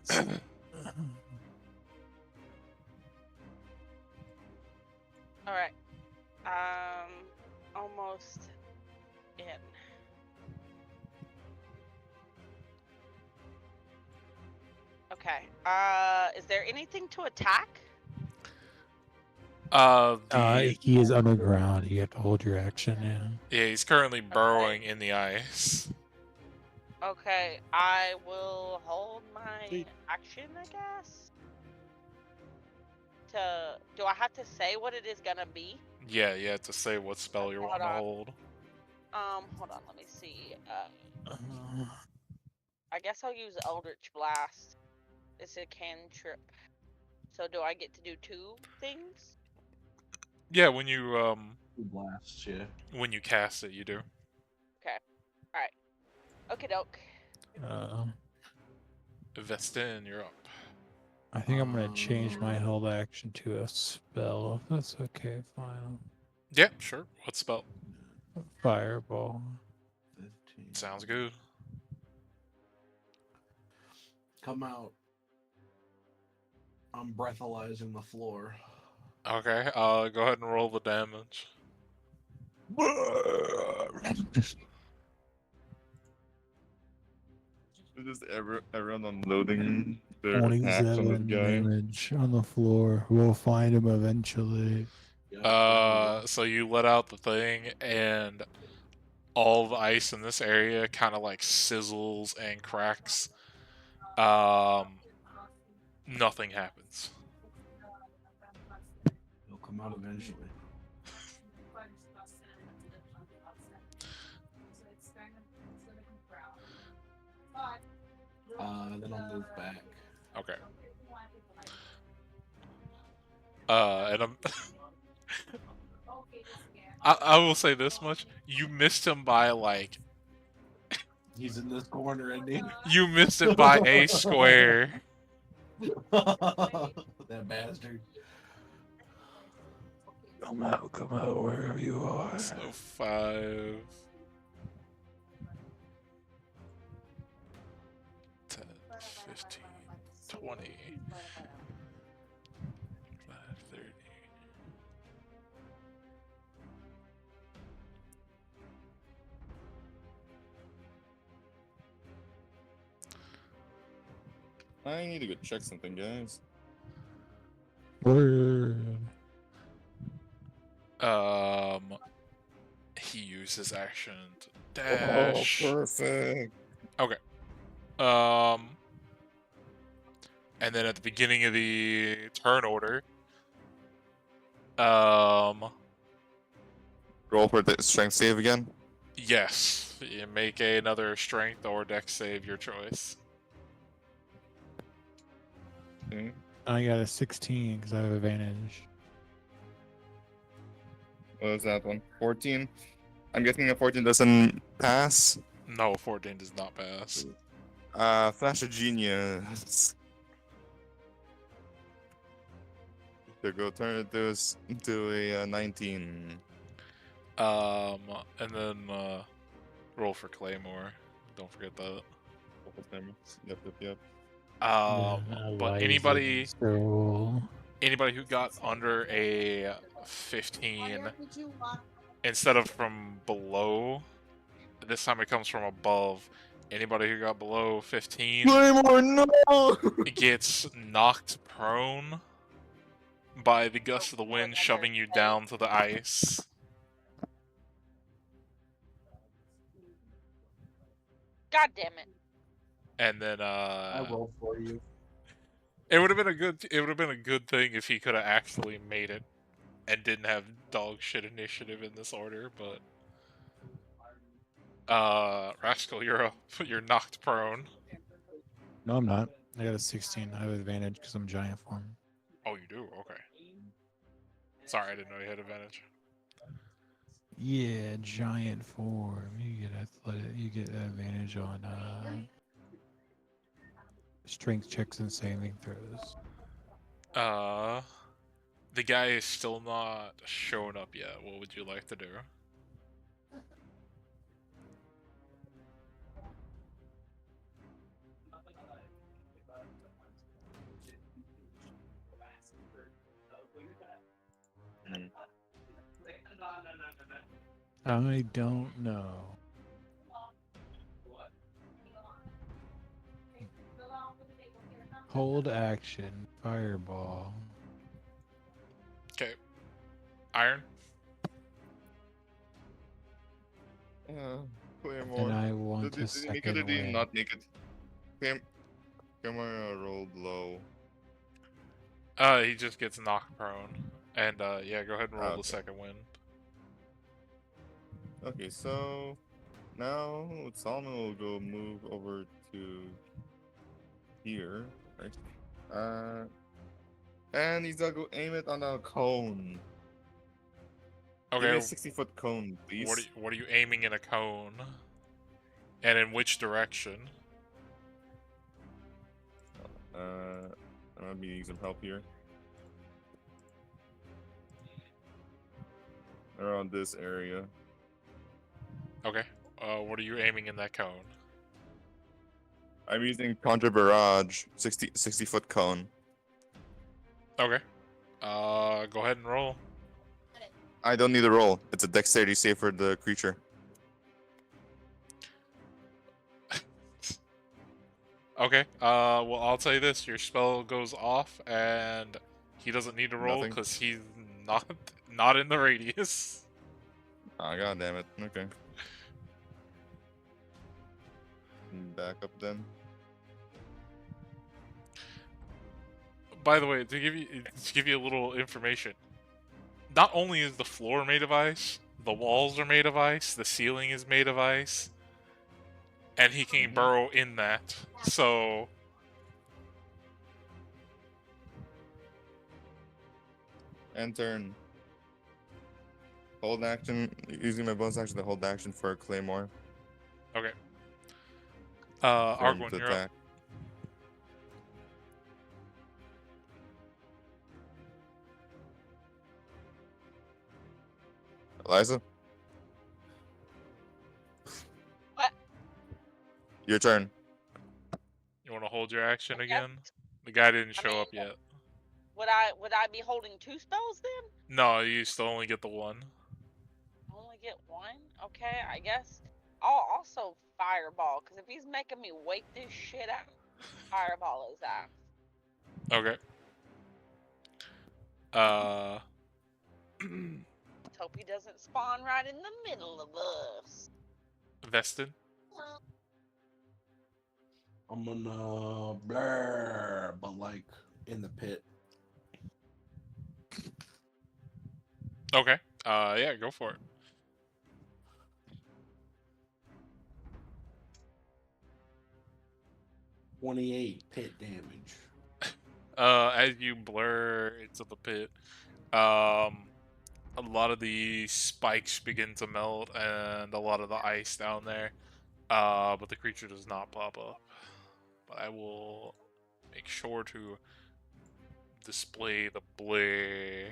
Okay. All right. Almost in. Okay. Is there anything to attack? He is underground. You have to hold your action in. Yeah, he's currently burrowing in the ice. Okay, I will hold my action, I guess. Do I have to say what it is gonna be? Yeah, you have to say what spell you're wanting to hold. Hold on, let me see. I guess I'll use Eldritch Blast. It's a cantrip. So do I get to do 2 things? Yeah, when you Blasts, yeah. when you cast it, you do. Okay. Alright. Okie doke. Vestin, you're up. I think I'm gonna change my held action to a spell. If that's okay, fine. Yeah, sure. What spell? Fireball. 15. Sounds good. Come out. I'm breathalyzing the floor. Okay, go ahead and roll the damage. Just everyone unloading their attacks on this 27 guy. damage on the floor. We'll find him eventually. So you let out the thing, and all the ice in this area kind of like sizzles and cracks. Nothing happens. He'll come out eventually. Then I'll move back. Okay. And I'm. I will say this much: you missed him by like. He's in this corner, isn't he? You missed it by a square. That bastard. Come out, wherever you are. So 5, 10, 15, 20, 5, 30. I need to go check something, guys. Word. He uses action to Oh, dash. perfect. Okay. And then at the beginning of the turn order, Roll for the strength save again. yes, you make another strength or dex save, your choice. Okay. I got a 16 because I have advantage. What was that one? 14. I'm guessing a 14 doesn't pass. No, 14 does not pass. Flash of Genius. To go turn it to a 19. And then roll for Claymore. Don't forget that. Yep. But anybody who got under a 15, instead of from below, this time it comes from above. Anybody who got below 15 Claymore, no! gets knocked prone by the gust of the wind shoving you down to the ice. God damn it. And then I roll for you. it would have been a good thing if he could have actually made it and didn't have dog shit initiative in this order, but Rascal, you're up. You're knocked prone. No, I'm not. I got a 16. I have advantage because I'm giant form. Oh, you do? Okay. Sorry, I didn't know you had advantage. Yeah, giant form. You get athletic. You get advantage on strength checks and saving throws. The guy is still not shown up yet. What would you like to do? I don't know. Hold action. Fireball. Okay. Iron? Claymore. And I want Did a he make it or second did he win. not make it? Claymore rolled low. He just gets knocked prone. And yeah, go ahead and roll the Okay. second wind. Okay, so now Solomon will go move over to here, right? And he's gonna go aim it on a cone. Give me Okay. a 60-foot cone, please. What are you aiming in a cone? And in which direction? I'm gonna be needing some help here. Around this area. Okay. What are you aiming in that cone? I'm using Conjure Barrage, 60-foot cone. Okay. Go ahead and roll. I don't need a roll. It's a dexterity save for the creature. Okay. Well, I'll tell you this: your spell goes off, and he doesn't need to roll Nothing. because he's not in the radius. Ah, god damn it. Okay. Back up then. By the way, to give you a little information, not only is the floor made of ice, the walls are made of ice, the ceiling is made of ice, and he can burrow in that. So And turn. Hold action. Using my bonus action to hold action for a claymore. okay. For him Arguin, to you're up. attack. Eliza? What? Your turn. You want to hold your action Yep. again? The guy didn't I show mean, up yet. Would I be holding 2 spells then? No, you still only get the one. Only get 1? Okay, I guess. I'll also fireball, because if he's making me wait this shit out, fireball his ass. Okay. Uh, Let's hope he doesn't spawn right in the middle of us. Vestin. I'm gonna blur, but like in the pit. Okay. Yeah, go for it. $28 pit damage. As you blur into the pit, a lot of the spikes begin to melt and a lot of the ice down there. But the creature does not pop up. But I will make sure to display the blur.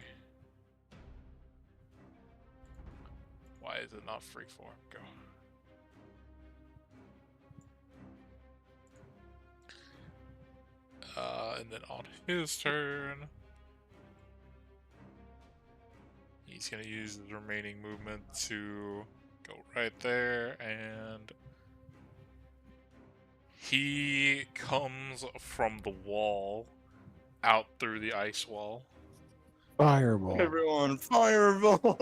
Why is it not freeform? Go. And then on his turn, he's gonna use his remaining movement to go right there, and he comes from the wall out through the ice wall. Fireball. Everyone, fireball!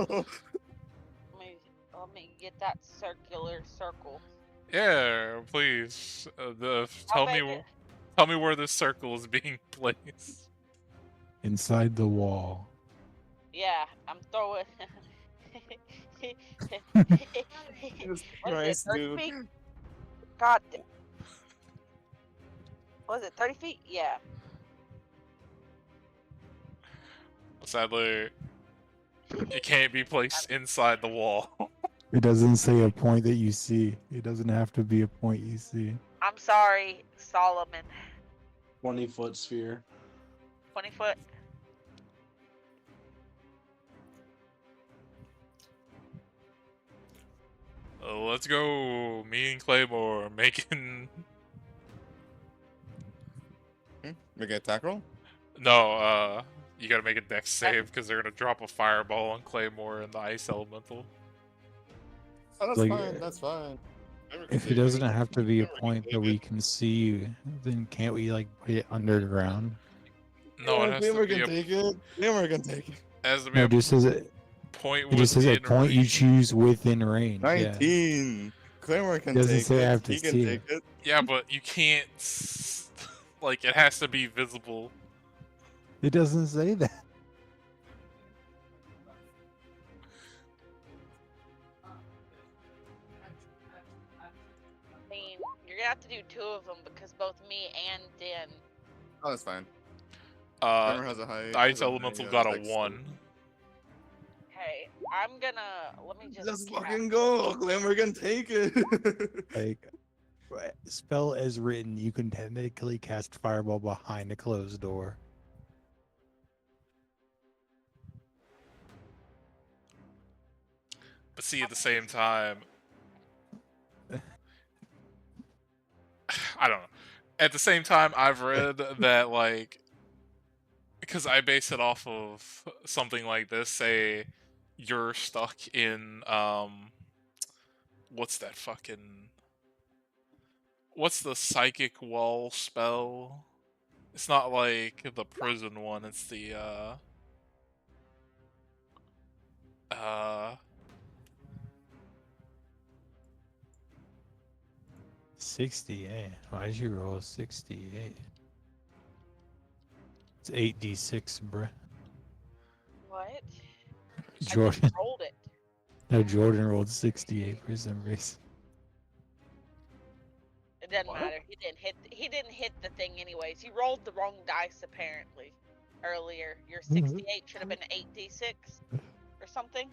Let me get that circular circle. Yeah, please. I'll Tell me, make it. tell me where this circle is being placed. Inside the wall. Yeah, I'm throwing. Jesus What is Christ, it, 30 dude. feet? God. Was it 30 feet? Yeah. Sadly, it can't be placed inside the wall. It doesn't say a point that you see. It doesn't have to be a point you see. I'm sorry, Solomon. 20-foot sphere. 20 foot. Let's go. Me and Claymore making. Make an attack roll? No, you gotta make a dex save because they're gonna drop a fireball on Claymore and the ice elemental. Oh, that's Like, fine, that's fine. If it doesn't have to be a point that we can see, then can't we like put it underground? No, it has to be can a, take it. Gamer can take it. has to be No, a it just says it. point It just says a within point you range. choose within range. Yeah. 19. Claymore can Doesn't take say I it. have to He can see take it. Yeah, but you can't. Like, it has to be visible. It doesn't say that. I mean, you're gonna have to do 2 of them because both me and Den. Oh, that's fine. Claymore Uh, has a high. the ice has a high, elemental got a dex 1. Okay, I'm gonna let me just. Let's cast- fucking go. Claymore can take it. Like, spell as written, you can technically cast fireball behind a closed door. But see, at the same time, I don't know. At the same time, I've read that, like, because I base it off of something like this, say you're stuck in, what's that fucking, what's the psychic wall spell? It's not like the prison one, it's the, uh, 68. Why did you roll 68? It's 8d6, bruh. What? I Jordan. just rolled it. No, Jordan rolled 68 for some reason. It doesn't What? matter. He didn't hit. He didn't hit the thing anyways. He rolled the wrong dice apparently. Earlier, your 68 should have been 8d6 or something.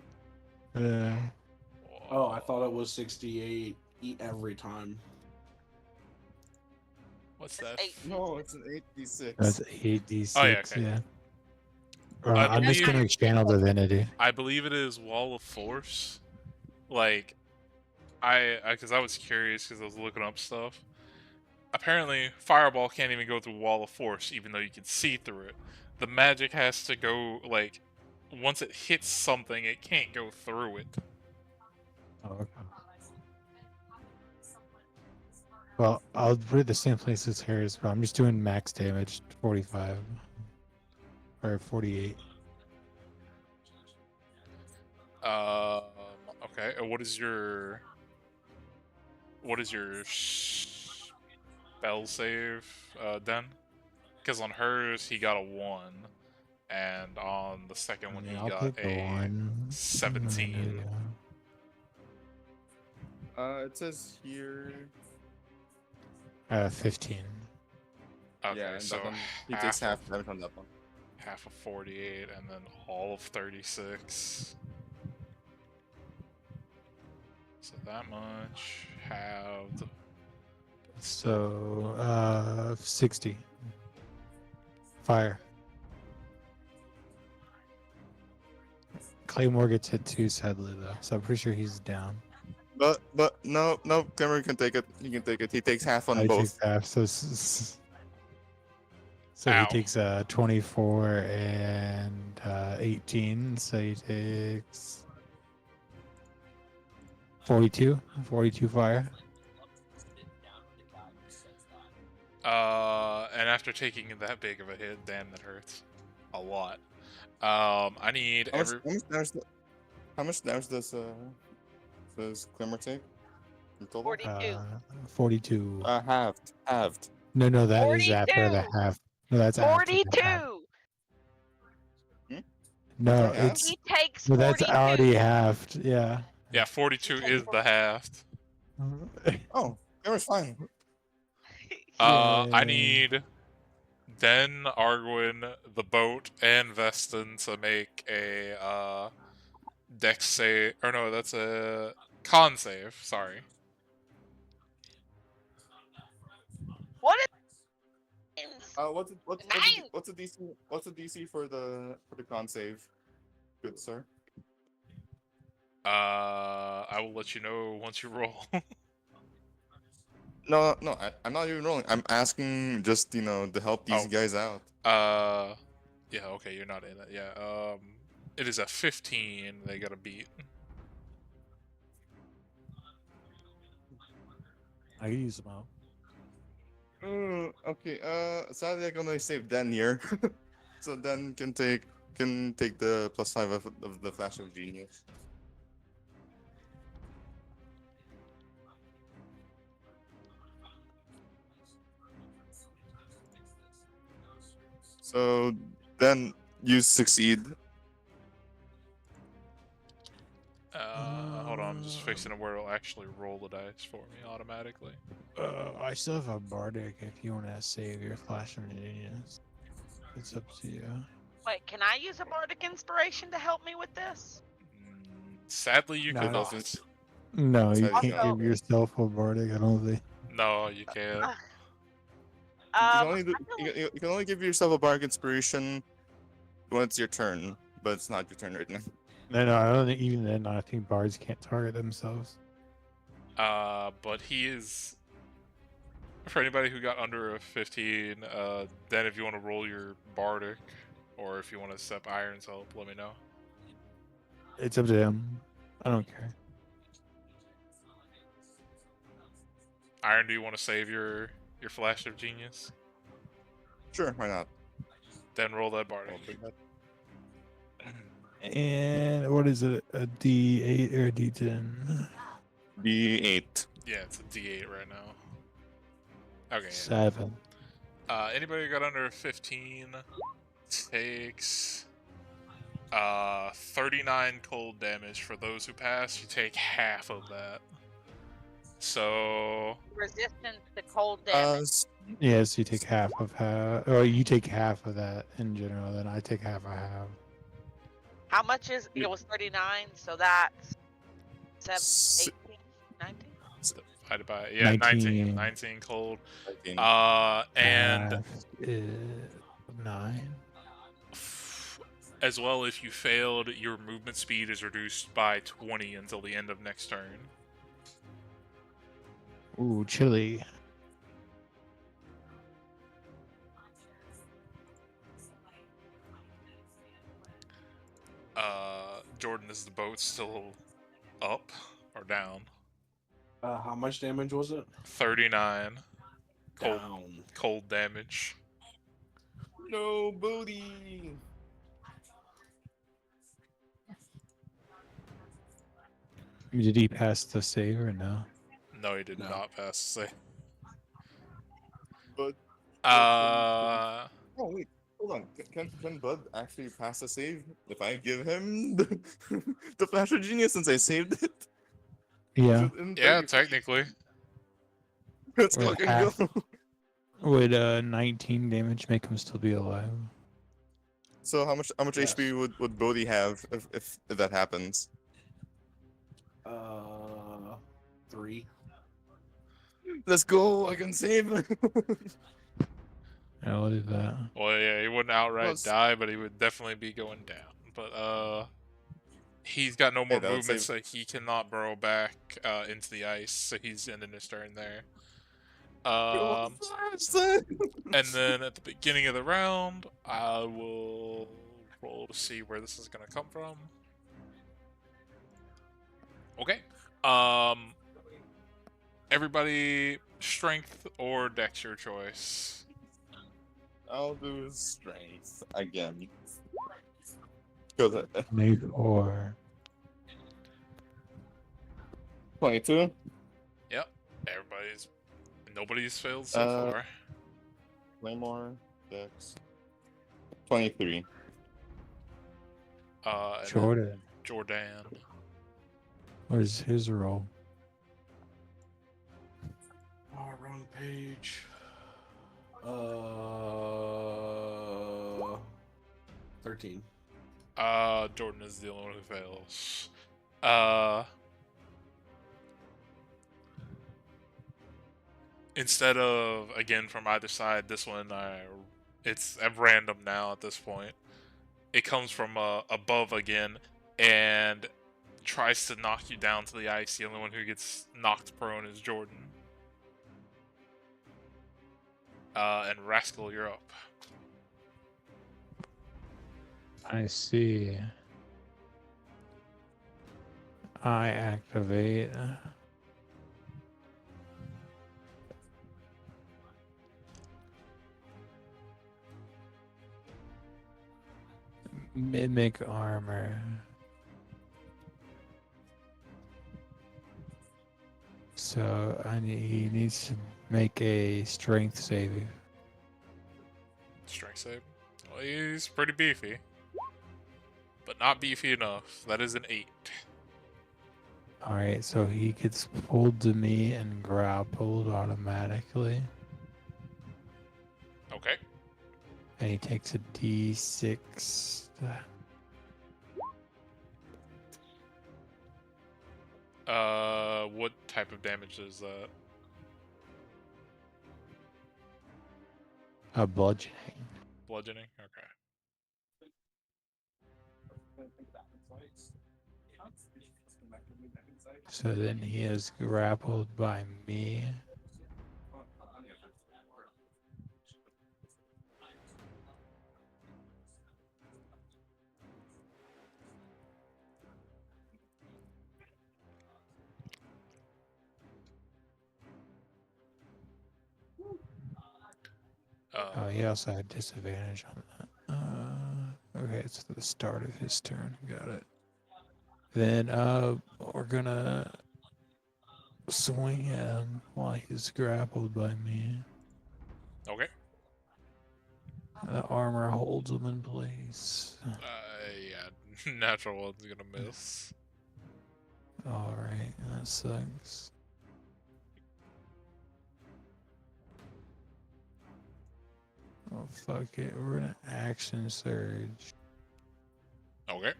Oh, I thought it was 68 every time. what's It's that? 8. No, it's an 8d6. That's 8d6, Oh, yeah, okay. yeah. I I'm just believe- gonna channel divinity. I believe it is Wall of Force. Like, because I was curious because I was looking up stuff. Apparently, Fireball can't even go through Wall of Force, even though you can see through it. The magic has to go, like, once it hits something, it can't go through it. Oh, okay. Well, I'll put it the same place as hers, but I'm just doing max damage, 45. Or 48. Okay. What is your spell save, Den? Because on hers he got a 1, and on the second one he I'll got take the a 1. 17. It says here. 15. Okay, Yeah, and so that one, he takes half damage on that one. half of 48, and then all of 36. So that much halved. So, 60. Fire. Claymore gets hit too, sadly, though. So I'm pretty sure he's down. But no, Cameron can take it. He can take it. He takes half on I take both. half. So he Ow. takes 24 and 18. So he takes 42. 42 fire. And after taking that big of a hit, damn, that hurts a lot. I need How much damage does Clemmer take? In total? 42. 42. Halved. No, that is 42. after the half. No, that's after the half. 42. No, Okay, half? it's He takes no, that's 42. already halved. Yeah. Yeah, 42 is the halved. Oh, Clemmer's fine. I Yay. need Den, Arguin, the boat, and Veston to make a dex save. Or no, that's a con save. Sorry. What is What's the DC? What's the DC for the con save? Good sir. I will let you know once you roll. No, I'm not even rolling. I'm asking just to help these Oh. guys out. Yeah, okay, you're not in it. Yeah, it is a 15 they gotta beat. I can use them out. Okay. Sadly, I can only save Dan here, so Dan can take the +5 of the Flash of Genius. So then you succeed. Hold on, I'm just fixing it where it'll actually roll the dice for me automatically. I still have a bardic if you want to save your flash of genius. It's up to you. Wait, can I use a bardic inspiration to help me with this? Sadly, you No, could no. not. No, you Sadly, can't no. give yourself a bardic. I don't think. No, you can't. You can only give yourself a bardic inspiration when it's your turn, but it's not your turn right now. No, I don't think even then. I think bards can't target themselves. But he is. For anybody who got under a 15, then if you want to roll your bardic, or if you want to step Iron's help, let me know. It's up to him. I don't care. Iron, do you want to save your flash of genius? Sure, why not? Then roll that bardic. And what is it? A D8 or a D10? D8. Yeah, it's a D8 right now. Okay. Yeah. 7. Anybody who got under a 15 takes 39 cold damage. For those who pass, you take half of that. So Resistance to cold damage. Yes, you take half of or you take half of that in general. Then I take half of half. How much is it? Was 39, so that's 18, 19? divided by 19. 19 cold. 19. And Half is 9. as well, if you failed, your movement speed is reduced by 20 until the end of next turn. Ooh, chilly. Jordan, is the boat still up or down? How much damage was it? 39 Down. cold damage. No booty. Did he pass the save or no? No, he did No. not pass the save. But Uh, oh wait, hold on. Can Bud actually pass the save if I give him the Flash of Genius since I saved it? Yeah. In yeah, 30. technically. Let's With fucking go. half. Would 19 damage make him still be alive? So how much Yes. HP would Bodhi have if that happens? 3. Let's go. I can save. Yeah, what is that? Well, yeah, he wouldn't outright Plus, die, but he would definitely be going down. But he's got no hey, more that would movement, save. so he cannot burrow back into the ice. So he's ending his turn there. And then at the beginning of the round, I will roll to see where this is gonna come from. Okay. Everybody, strength or dex, your choice. I'll do strength again. Because Make or 22. Yep. Nobody's failed so far. Claymore, Dex. 23. And then Jordan. Jordan. What is his roll? Oh, wrong page. 13. Jordan is the only one who fails. Instead of, again, from either side, this one, it's at random now at this point. It comes from above again, and tries to knock you down to the ice. The only one who gets knocked prone is Jordan. And Rascal, you're up. I see. I activate. Mimic armor. So he needs to make a strength save. Strength save. Well, he's pretty beefy. But not beefy enough. That is an 8. Alright, so he gets pulled to me and grappled automatically. Okay. And he takes a d6. What type of damage is that? A bludgeoning. Bludgeoning? Okay. So then he is grappled by me. Oh, he also had disadvantage on that. Okay, it's the start of his turn. Got it. Then we're gonna swing him while he's grappled by me. Okay. The armor holds him in place. Yeah, natural one's gonna miss. Alright, that sucks. Oh, fuck it. We're gonna action surge. Okay.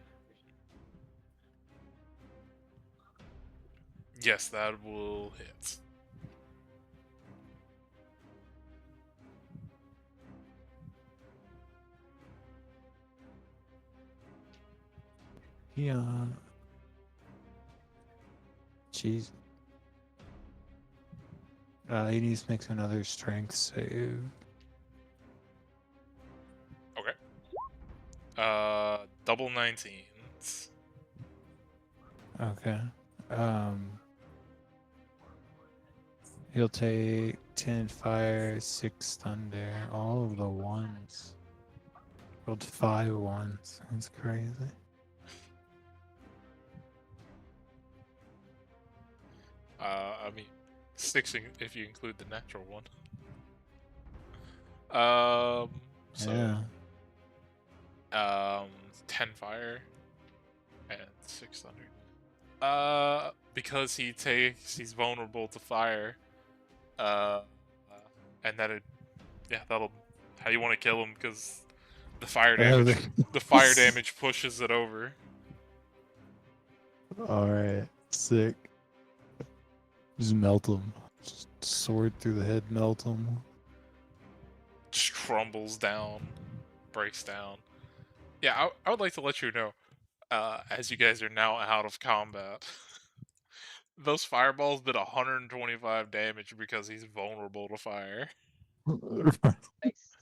Yes, that will hit. Yeah. Jeez. He needs to make another strength save. Okay. Double 19s. Okay. He'll take 10 fire, 6 thunder, all of the ones. Rolled 5 ones. That's crazy. I mean, 6 if you include the natural one. So Yeah. 10 fire and 6 thunder. Because he's vulnerable to fire. Uh, and that'll how you want to kill him because the fire damage pushes it over. Alright, sick. Just melt him. Just sword through the head, melt him. Just crumbles down, breaks down. Yeah, I would like to let you know, as you guys are now out of combat, those fireballs did 125 damage because he's vulnerable to fire. Nice.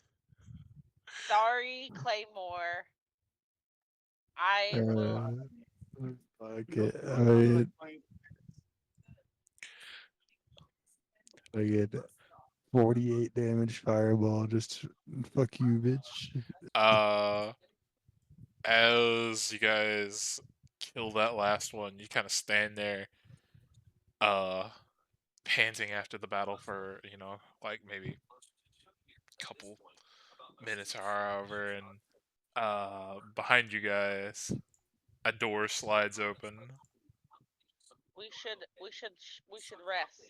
Sorry, Claymore. I will. Fuck it. I get 48 damage fireball. Just fuck you, bitch. Uh, as you guys kill that last one, you kind of stand there, panting after the battle for like maybe a couple minutes or however, and behind you guys, a door slides open. We should rest.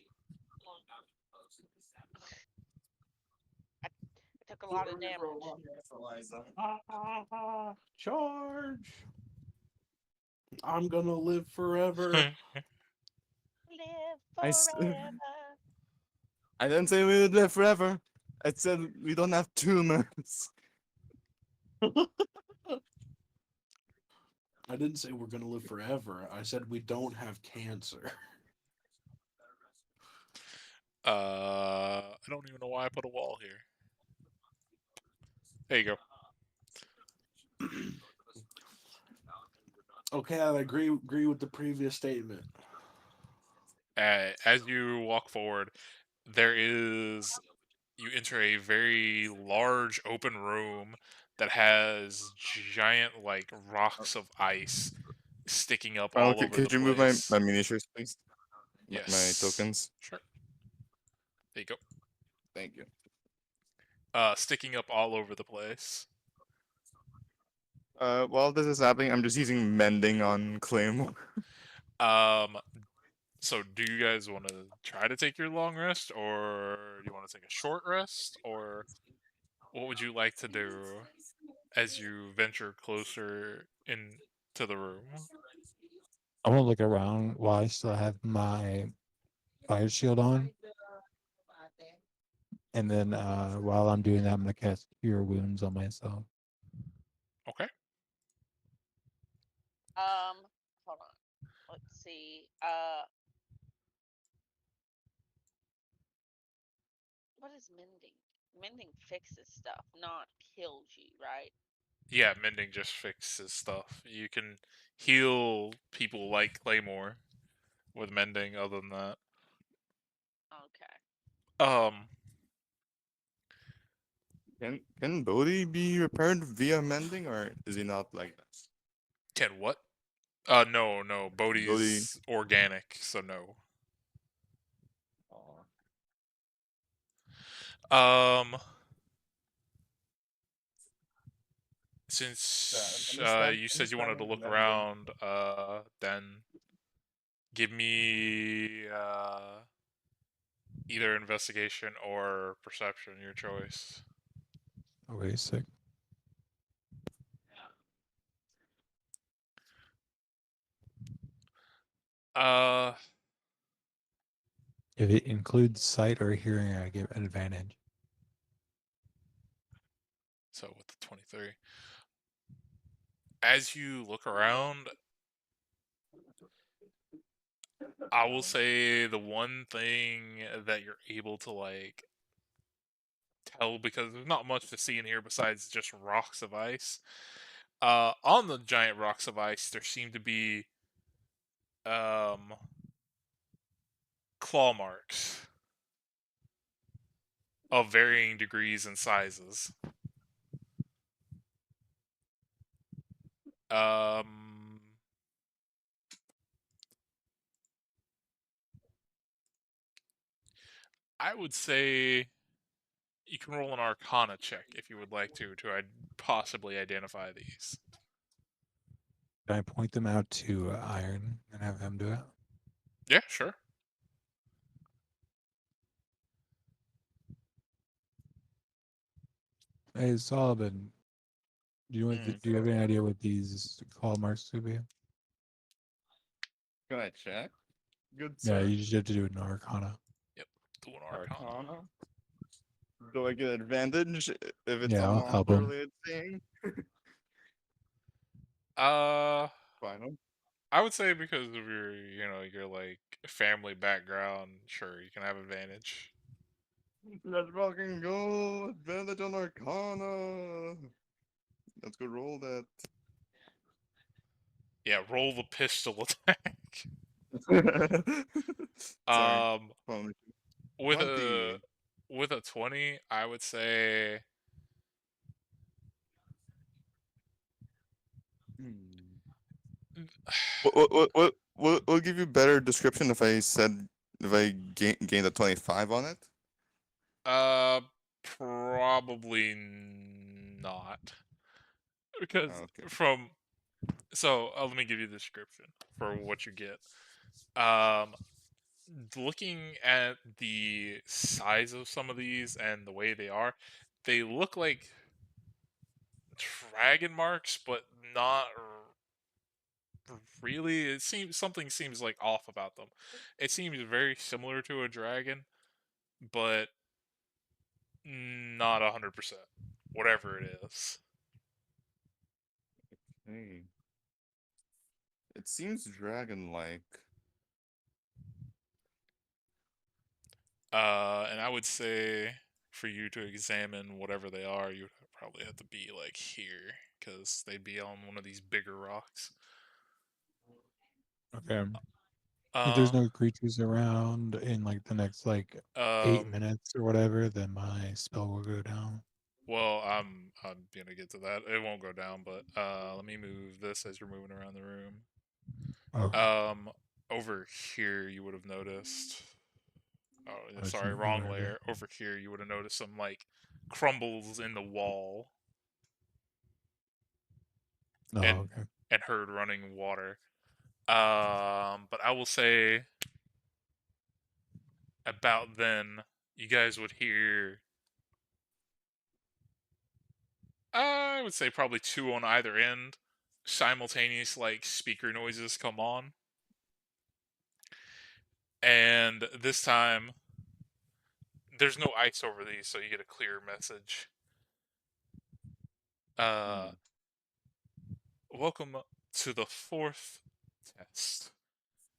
I took a lot of damage. Charge! I'm gonna live forever. Live I, s- forever. I didn't say we would live forever. I said we don't have tumors. I didn't say we're gonna live forever. I said we don't have cancer. I don't even know why I put a wall here. There you go. Okay, I agree with the previous statement. As you walk forward, you enter a very large open room that has giant like rocks of ice sticking up all over the Could you move my place. miniatures, please? My Yes. tokens. Sure. There you go. Thank you. Sticking up all over the place. While this is happening, I'm just using mending on Claymore. So do you guys want to try to take your long rest, or do you want to take a short rest, or what would you like to do as you venture closer into the room? I want to look around while I still have my fire shield on. And then while I'm doing that, I'm going to cast Cure Wounds on myself. Okay. Hold on. Let's see. What is mending? Mending fixes stuff, not kills you, right? Yeah, mending just fixes stuff. You can heal people like Claymore with mending. Other than that, Okay. um, Can Bodhi be repaired via mending, or is he not like that? can what? No. Bodhi. Bodhi's organic, so no. Um, since you said you wanted to look around, then give me either investigation or perception, your choice. Okay, sick. Uh, If it includes sight or hearing, I give advantage. so with the 23, as you look around, I will say the one thing that you're able to like tell, because there's not much to see in here besides just rocks of ice. On the giant rocks of ice, there seem to be um claw marks of varying degrees and sizes. Um, I would say you can roll an Arcana check if you would like to possibly identify these. Can I point them out to Iron and have him do it? Yeah, sure. Hey, Solomon, do you have any idea what these claw marks could be? Can I check? Good Yeah, sir. you just have to do it in Arcana. Yep. Do an Arcana. Arcana. Do I get advantage if it's Yeah, a I'll help him. monster-related thing? Final. I would say because of your like family background, sure, you can have advantage. Let's fucking go! Advantage on Arcana! Let's go roll that. Yeah, roll the pistol attack. Sorry. With 20. a 20, I would say What give you better description if I said if I gained a 25 on it? probably not. Because Okay. let me give you the description for what you get. Um Looking at the size of some of these and the way they look like dragon marks, but not really. Something seems like off about them. It seems very similar to a dragon, but not 100%. Whatever it is. Hey. It seems dragon-like. And I would say for you to examine whatever they are, you would probably have to be like here, because they'd be on one of these bigger rocks. Okay. If there's no creatures around in like the next 8 minutes or whatever, then my spell will go down. Well, I'm gonna get to that. It won't go down, but let me move this as you're moving around the room. Okay. Over here you would have noticed. Oh, It's sorry, wrong right layer. Over here you would have noticed some like crumbles in the wall. Oh, and okay. and heard running water. But I will say about then, you guys would hear. I would say probably two on either end, simultaneous like speaker noises come on, and this time there's no ice over these, so you get a clear message. Welcome to the 4th test.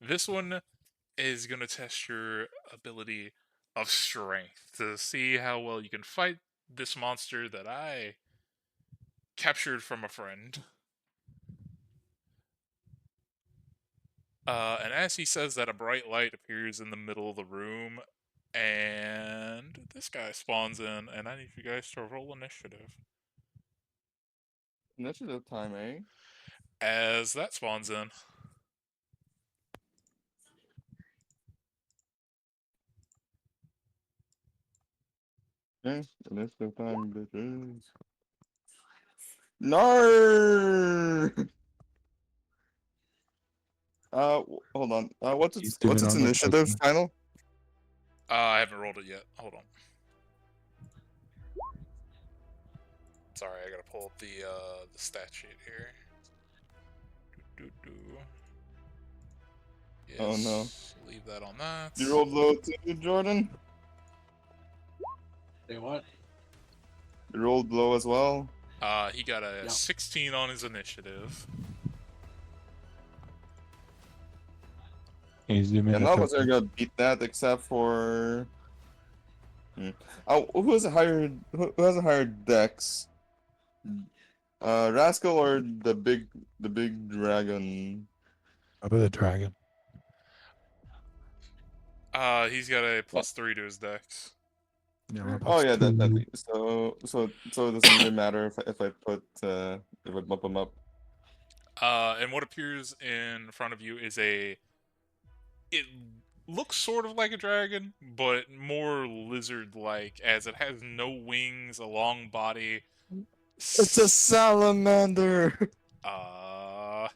This one is going to test your ability of strength to see how well you can fight this monster that I captured from a friend. And as he says that, a bright light appears in the middle of the room, and this guy spawns in, and I need you guys to roll initiative. Initiative time, eh? As that spawns in. Okay, initiative time, bitches. No! Hold on. What's its initiative final? I haven't rolled it yet. Hold on. Sorry, I gotta pull up the stat sheet here. Yes, Oh no. Leave that on that. You rolled low too, Jordan? Say what? You rolled low as well? He got a 16 on his initiative. And none of us are gonna beat that except for. Who has a higher dex? Rascal or the big dragon? How about the dragon? He's got a +3 to his dex. Yeah, oh yeah, that. So it doesn't really matter if I bump him up. And what appears in front of you is it looks sort of like a dragon, but more lizard-like, as it has no wings, a long body. It's a salamander. Uh,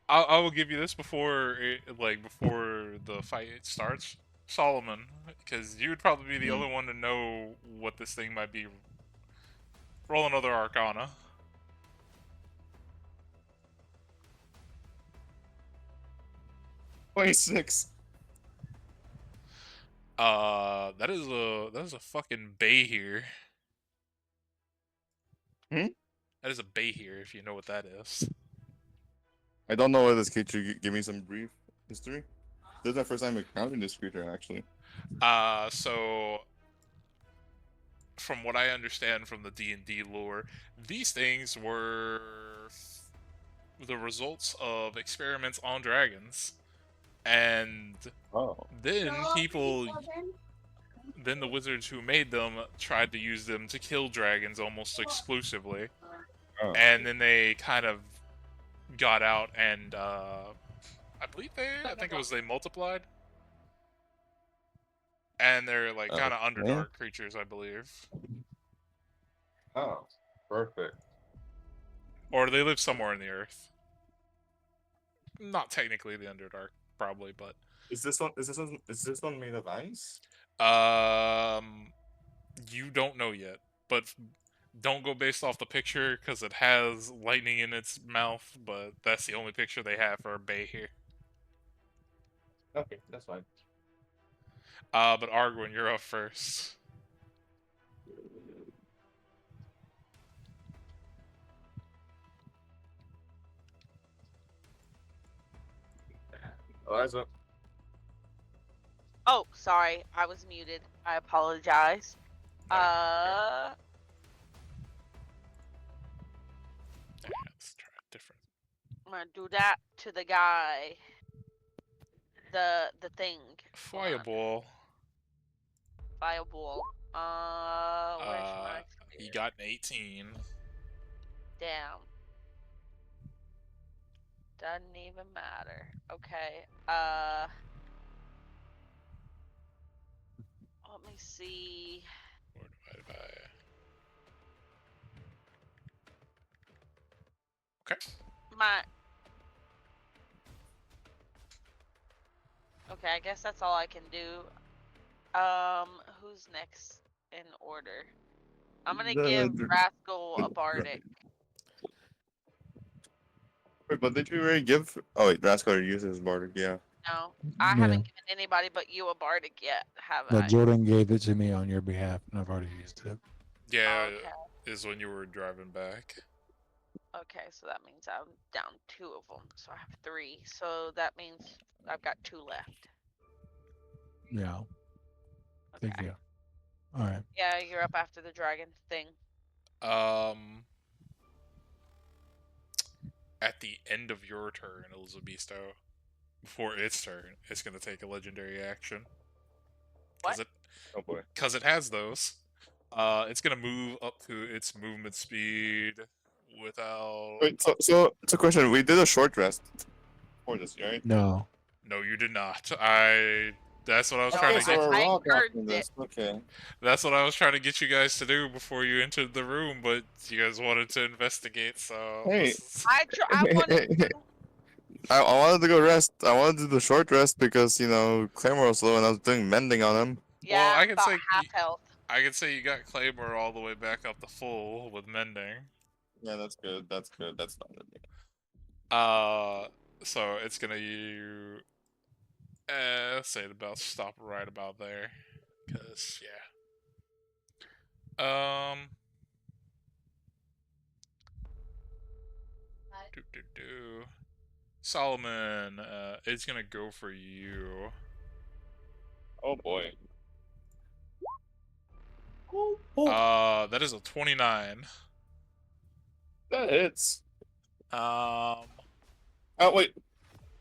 I will give you this before before the fight starts, Solomon, because you would probably be the Hmm. only one to know what this thing might be. Roll another Arcana. 26. That is a fucking bay here. Hmm? That is a bay here, if you know what that is. I don't know what this creature. Give me some brief history. This is my first time encountering this creature, actually. So from what I understand from the D&D lore, these things were the results of experiments on dragons, and Oh. then then the wizards who made them tried to use them to kill dragons almost exclusively, Oh. and then they kind of got out and I think it was they multiplied, and they're like kind of Okay. underdark creatures, I believe, Oh. Perfect. or they live somewhere in the earth. Not technically the underdark, probably, but Is this one? Is this one made of ice? um, you don't know yet, but don't go based off the picture because it has lightning in its mouth. But that's the only picture they have for a bay here. Okay, that's fine. But Arguin, you're up first. Eliza. Oh, sorry, I was muted. I apologize. Yeah, let's try it different. I'm gonna do that to the guy. The thing. Hold on. Fireball. Fireball. Where's my He spear? got an 18. Damn. Doesn't even matter. Okay. Let me see. 4 divided by. Okay. My. Okay, I guess that's all I can do. Who's next in order? I'm gonna give Rascal a bardic. Wait, but did you already give? Oh wait, Rascal already used his bardic. Yeah. No, I haven't given anybody but you a bardic yet, have But I? Jordan gave it to me on your behalf, and I've already used it. Yeah, Okay. is when you were driving back. Okay, so that means I'm down 2 of them. So I have 3. So that means I've got 2 left. Yeah. Okay. Thank you. All right. Yeah, you're up after the dragon thing. At the end of your turn, Elizabesto, before its turn, it's gonna take a legendary action. What? Oh boy. Because it has those. It's gonna move up to its movement speed without. Wait, so it's a question. We did a short rest for this, right? No. No, you did not. That's what I was No, trying Okay, to so get. we're I all heard after this. Okay. That's what I was trying to get you guys to do before you entered the room, but you guys wanted to investigate. So Hey. I wanted to. I wanted to go rest. I wanted to do the short rest because Claymore was low and I was doing mending on him. Yeah, I I'm can about say half health. I can say you got Claymore all the way back up to full with mending. Yeah, that's good. That's good. That's not good. So it's gonna you. Let's say about stop right about there, cause yeah. Do do do. Solomon, it's gonna go for you. Oh boy. That is a 29. That hits. Um, Oh wait.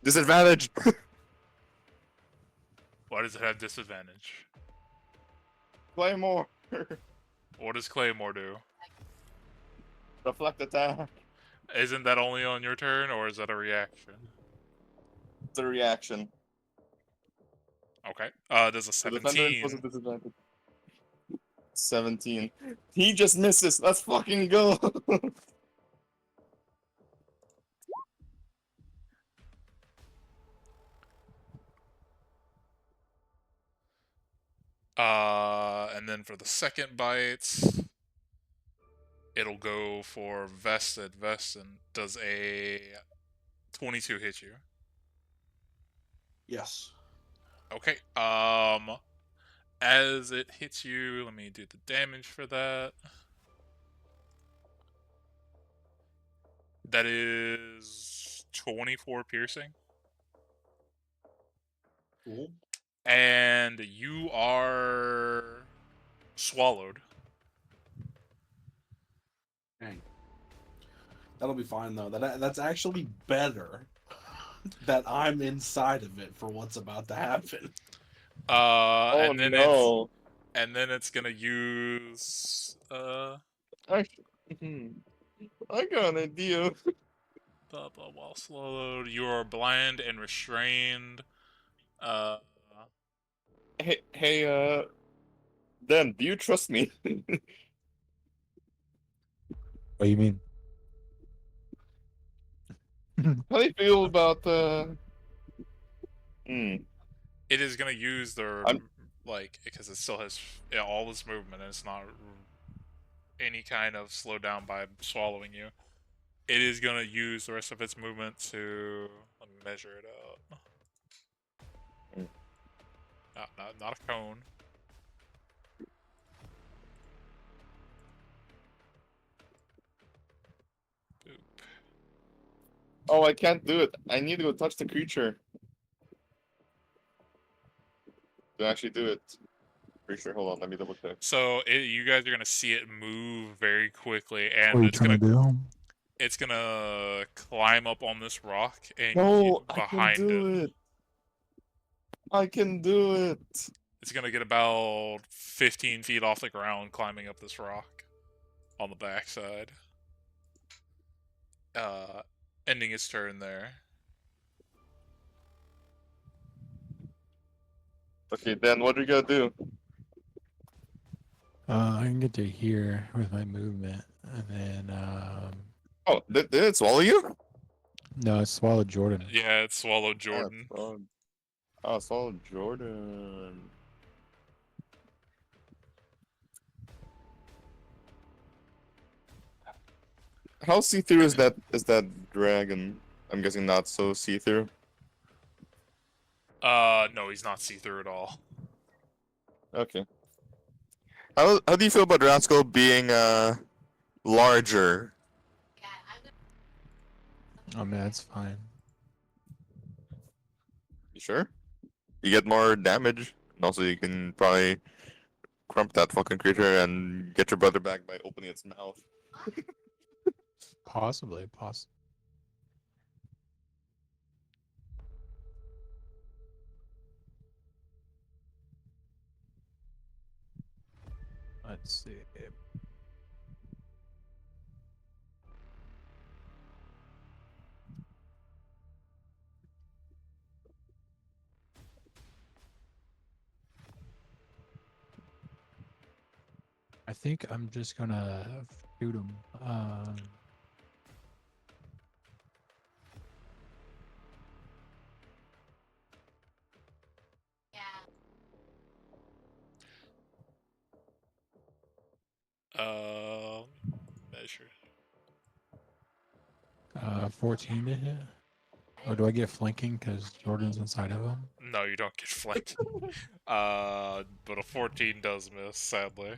Disadvantage. why does it have disadvantage? Claymore. What does Claymore do? Reflect attack. Isn't that only on your turn, or is that a reaction? It's a reaction. Okay. Does a The defender imposes 17. disadvantage. 17. He just misses. Let's fucking go. And then for the second bite, it'll go for Vested. Vested does a 22 hit you? Yes. Okay. As it hits you, let me do the damage for that. That is 24 piercing. Cool. And you are swallowed. Dang. That'll be fine though. That's actually better that I'm inside of it for what's about to happen. Oh And then no. it's gonna use Actually, I got an idea. blah blah. While swallowed, you are blind and restrained. Uh, Hey, Dan, do you trust me? What do you mean? How do you feel about it is gonna use their I'm because it still has all this movement and it's not any kind of slowdown by swallowing you. It is gonna use the rest of its movement to let me measure it out. Not a cone. Boop. Oh, I can't do it. I need to go touch the creature to actually do it. Creature, hold on, let me double check. So you guys are gonna see it move very quickly, What and are you trying to do? it's gonna climb up on this rock and No, I can behind do it. it. I can do it. It's gonna get about 15 feet off the ground, climbing up this rock on the backside. Ending its turn there. Okay, then what do you gotta do? I can get to here with my movement, and then Oh, did it swallow you? no, it's swallowed Jordan. Yeah, it swallowed Jordan. Oh, swallowed Jordan. How see-through is that dragon? I'm guessing not so see-through. No, he's not see-through at all. Okay. How do you feel about Rascal being larger? Oh man, that's fine. You sure? You get more damage, and also you can probably crump that fucking creature and get your brother back by opening its mouth. Possibly. Let's see. I think I'm just gonna shoot him. Measure. 14 to hit. Or do I get flanking because Jordan's inside of him? No, you don't get flanked. But a 14 does miss, sadly.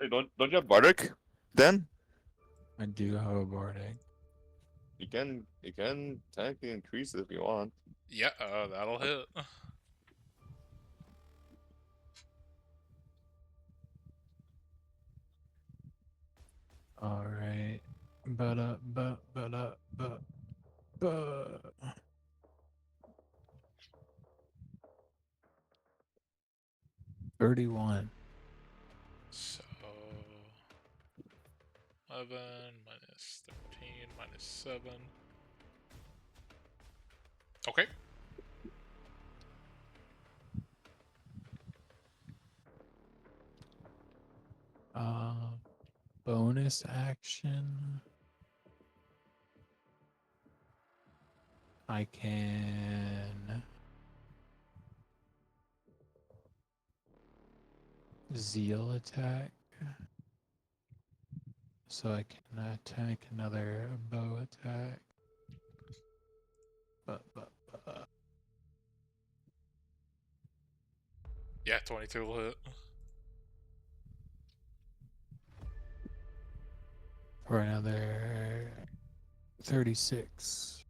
Hey, don't you have Bardic? Then I do have a Bardic. you can technically increase it if you want. Yeah, that'll hit. All right. But 31. So 11 minus 13 minus 7. Okay. Bonus action. I can zeal attack. So I can attack another bow attack. Yeah, 22 will hit. For another 36.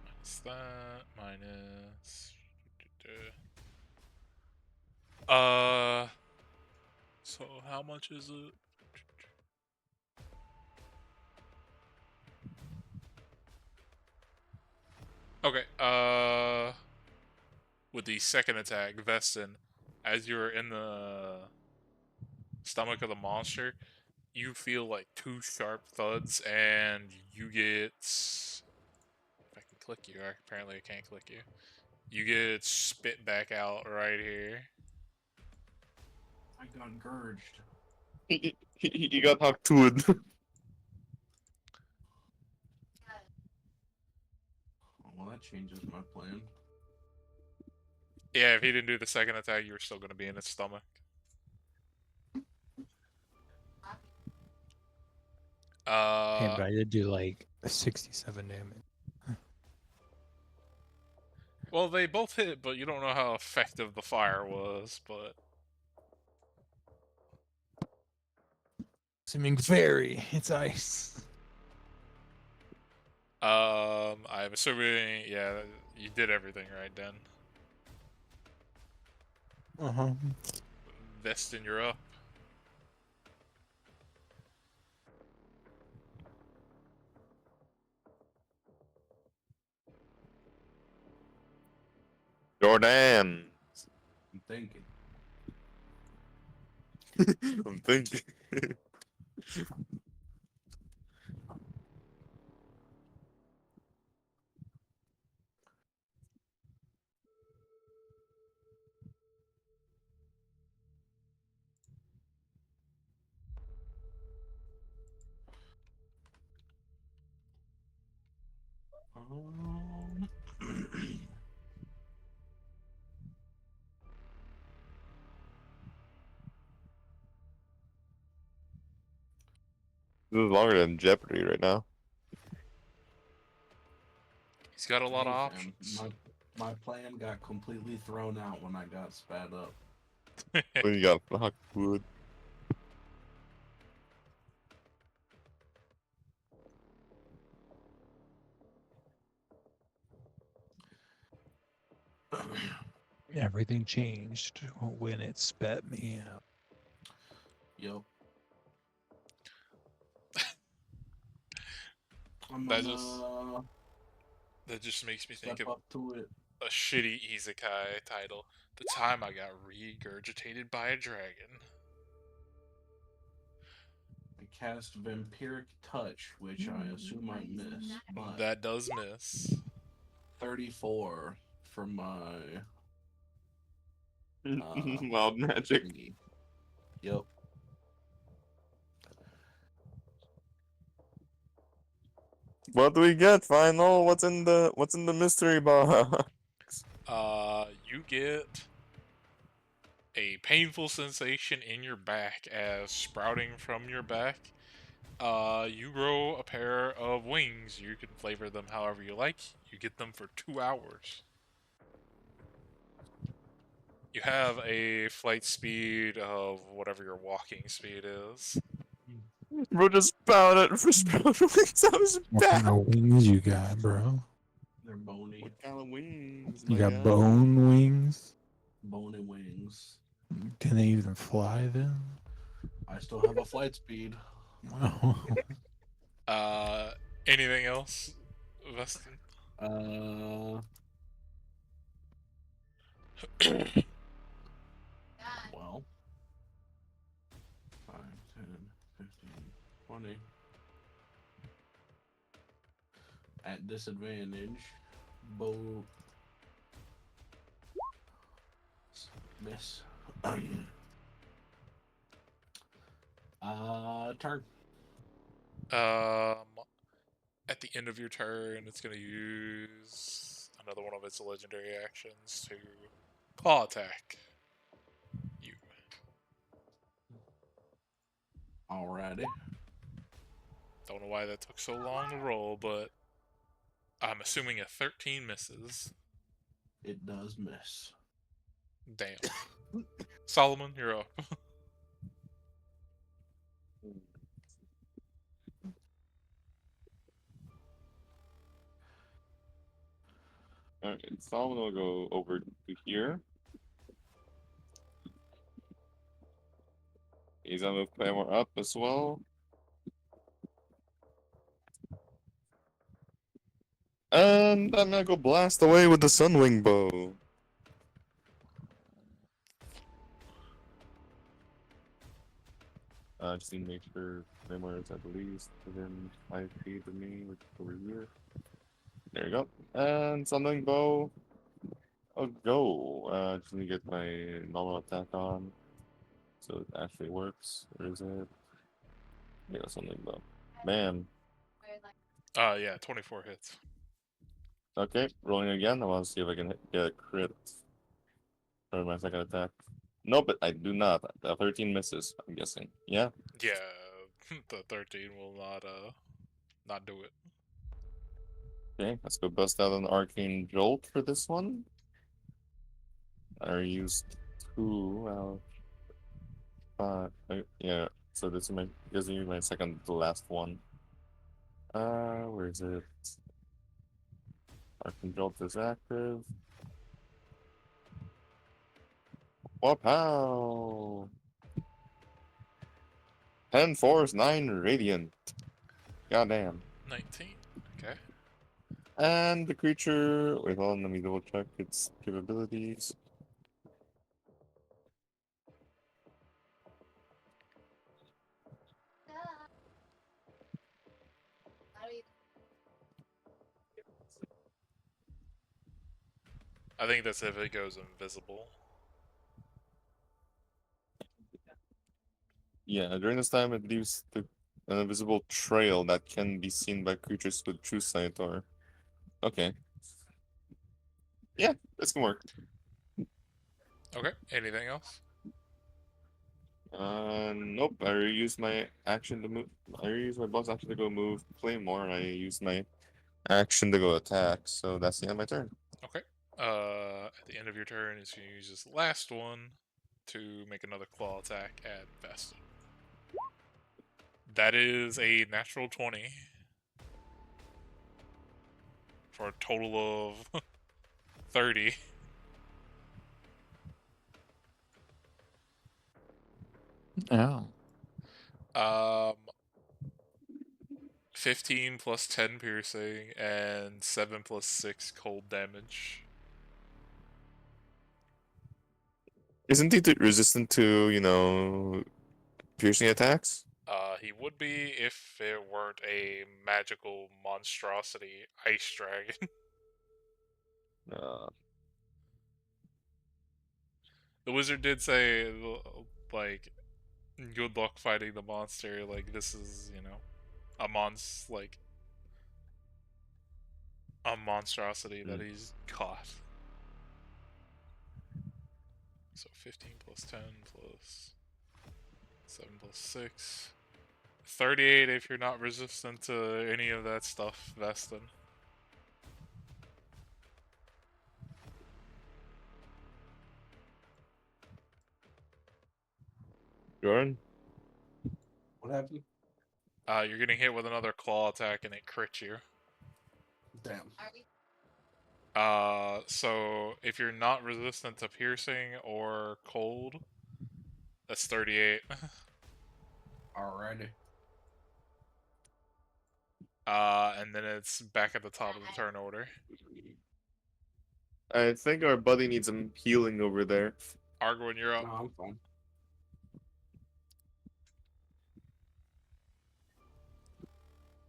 Minus that, minus... So how much is it? Okay, with the second attack, Vestin, as you're in the stomach of the monster, you feel like 2 sharp thuds, and you get... If I can click you, apparently I can't click you. You get spit back out right here. I got gurged. He got hacked to it. Well, that changes my plan. Yeah, if he didn't do the second attack, you were still going to be in his stomach. Hey, but I did do like 67 damage. Well, they both hit, but you don't know how effective the fire was, but... Assuming fairy, it's ice. I'm assuming, yeah, you did everything right, then. Uh-huh. Vestin, you're up. Jordan. I'm thinking. I'm thinking. This is longer than Jeopardy right now. He's got a lot of Hey, options. fam, my plan got completely thrown out when I got spat up. When you got fucked wood. Everything changed when it spat me out. Yep. I'm That gonna That just makes me think step of up to it. a shitty isekai title. The time I got regurgitated by a dragon. I cast Vampiric Touch, which I assume I miss, but That does miss. 34 for my Wild magic. thingy. Yep. What do we get? Final? What's in the mystery box? You get a painful sensation in your back as sprouting from your back. You grow a pair of wings. You can flavor them however you like. You get them for 2 hours. You have a flight speed of whatever your walking speed is. Bro just sprouted for sprouted wings out of his What back. kind of wings you got, bro? They're bony. What kind of wings? You my got guy? bone wings? Bony wings. Can they even fly then? I still have a flight speed. Anything else, Vestin? Well. 5, 10, 20. At disadvantage, bow. Miss. Turn. At the end of your turn, it's going to use another one of its legendary actions to claw attack you. Alrighty. Don't know why that took so long to roll, but I'm assuming a 13 misses. It does miss. Damn. Solomon, you're up. Alright, Solomon will go over to here. He's gonna move Claymore up as well. And I'm gonna go blast away with the Sunwing Bow. Just need to make sure Claymore is at least within 5 feet of me, which is over here. There you go. And Sunwing Bow. I'll go. Just need to get my normal attack on. So it actually works. Where is it? Yeah, Sunwing Bow. Man. Yeah, 24 hits. Okay, rolling again. I want to see if I can get a crit for my second attack. No, but I do not. 13 misses, I'm guessing. Yeah. Yeah, the 13 will not do it. Okay, let's go bust out an Arcane Jolt for this one. I used 2 out of 5. Yeah, so this is my second to last one. Where is it? Arcane Jolt is active. Wow! 10 force, 9 radiant. Goddamn. 19. Okay. And the creature. Wait, hold on, let me double check its capabilities. I think that's if it goes invisible. Yeah, during this time it leaves an invisible trail that can be seen by creatures with true sight or. Okay. Yeah, this can work. Okay. Anything else? Nope. I reused my action to move. I reused my bonus action to go move Claymore. I used my action to go attack. So that's the end of my turn. Okay. At the end of your turn, is going to use this last one to make another claw attack at Vestin. That is a natural 20 for a total of 30. Oh. 15 plus 10 piercing and 7 plus 6 cold damage. Isn't he resistant to, piercing attacks? He would be if it weren't a magical monstrosity ice dragon. Uh, The wizard did say, like, good luck fighting the monster. Like, this is, a a monstrosity that he's caught. So 15 plus 10 plus 7 plus 6. 38 if you're not resistant to any of that stuff, Vestin. Jordan? What happened? You're getting hit with another claw attack and it crits you. Damn. So if you're not resistant to piercing or cold, that's 38. Alrighty. And then it's back at the top of the turn order. I think our buddy needs some healing over there. Argwin, you're up. No, I'm fine.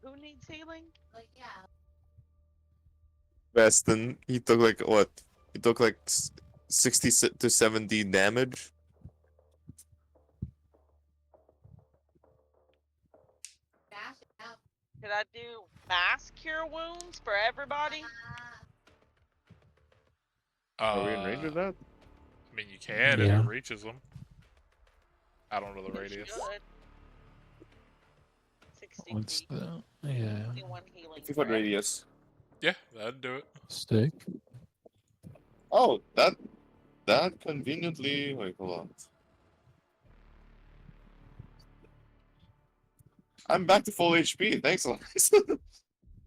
Who needs healing? Weston, he took like what? He took like 60 to 70 damage. Could I do mass cure wounds for everybody? Are we in range of that? I mean, you can if it Yeah. reaches them. I don't know the It radius. should. 60 What's feet. the yeah 21 healing. 50 foot for every- radius. Yeah, that'd do it. stick? Oh, that conveniently. Wait, hold on. I'm back to full HP. Thanks, Elias.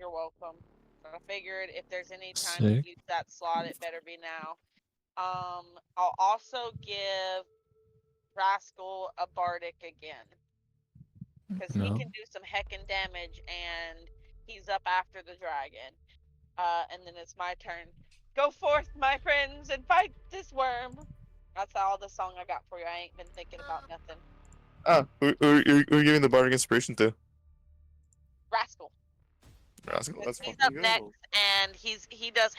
You're welcome. I figured if there's any time Sick. to use that slot, it better be now. I'll also give Rascal a Bardic again. Because he No. can do some heckin' damage and he's up after the dragon. And then it's my turn. Go forth, my friends, and fight this worm. That's all the song I got for you. I ain't been thinking about nothing. Who are you giving the bardic inspiration to? Rascal. Rascal, that's He's fucking up next, good. and he does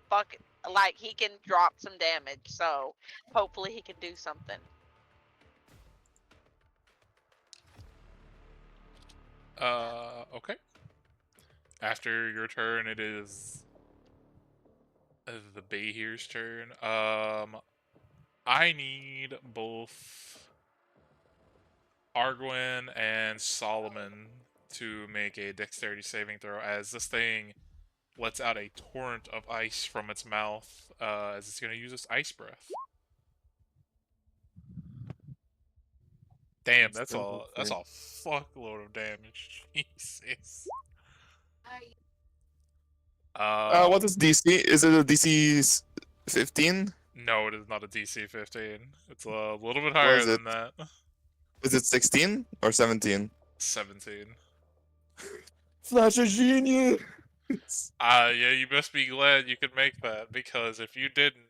fuck like he can drop some damage. So hopefully he can do something. Okay. After your turn, it is the Behir's turn. I need both Arguin and Solomon to make a dexterity saving throw, as this thing lets out a torrent of ice from its mouth, as it's going to use its ice breath. Damn, that's a fuckload of damage. Jesus. What is DC? Is it a DC 15? No, it is not a DC 15. It's a little bit What higher is it? than that. Is it 16 or 17? 17. Flash of genius. Yeah, you must be glad you could make that, because if you didn't,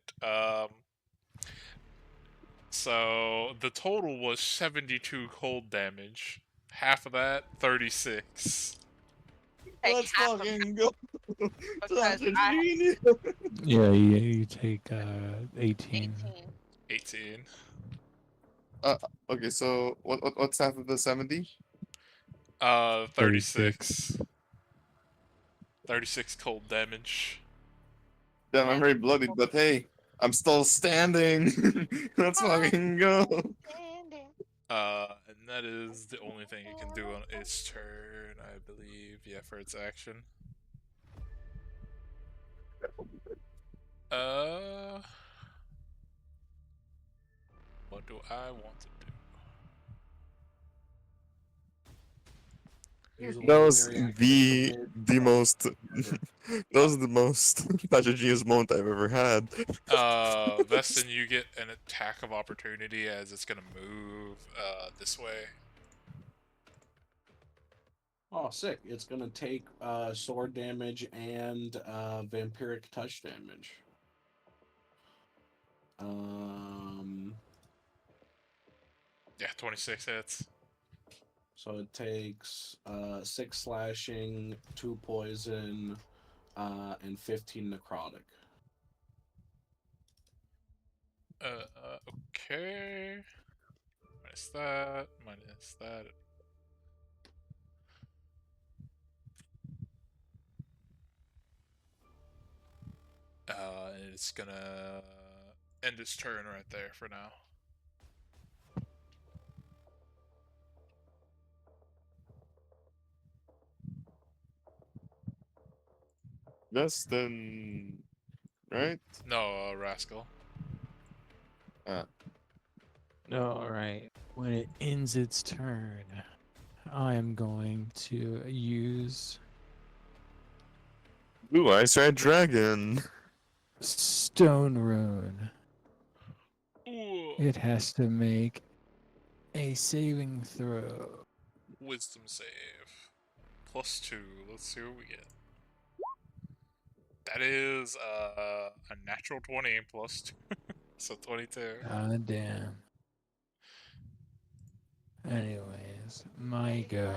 so the total was 72 cold damage. Half of that, 36. Take Let's half of fucking go. because Flash of I genius. Yeah, you take 18. 18. 18. Okay, so what's half of the 70? 36. 36 cold damage. Damn, I'm very bloodied, but hey, I'm still standing. Let's fucking go. And that is the only thing it can do on its turn, I believe. Yeah, for its action. What do I want to do? Use a That was legendary action the to the mid- most that was the most Flash of genius moment I've ever had. Vestin, you get an attack of opportunity as it's gonna move, this way. Oh, sick! It's gonna take sword damage and vampiric touch damage. Yeah, 26 hits. So it takes 6 slashing, 2 poison, and 15 necrotic. Okay. Minus that, minus that. And it's gonna end its turn right there for now. Justin, right? No, Rascal. All right. When it ends its turn, I am going to use Blue Eyes Red Dragon. Stone Rune. Ooh. It has to make a saving throw. Wisdom save. +2. Let's see what we get. That is a natural 20 +2. So 22. God damn. Anyways, my go.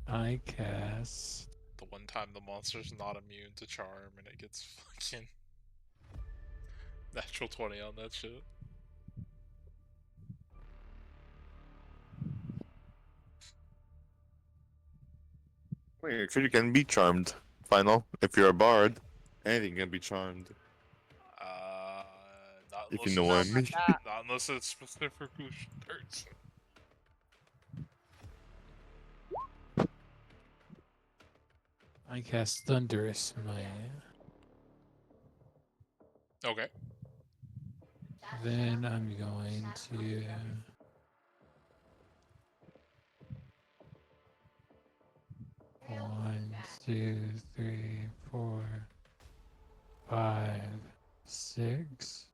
I cast. The one time the monster's not immune to charm and it gets fucking natural 20 on that shit. Wait, your creature can be charmed. Final. If you're a bard, anything can be charmed. Not If you unless know what I it's mean. not unless it's specifically hurts. I cast Thunderous Smite. Okay. Then I'm going to. 1, 2, 3, 4, 5, 6.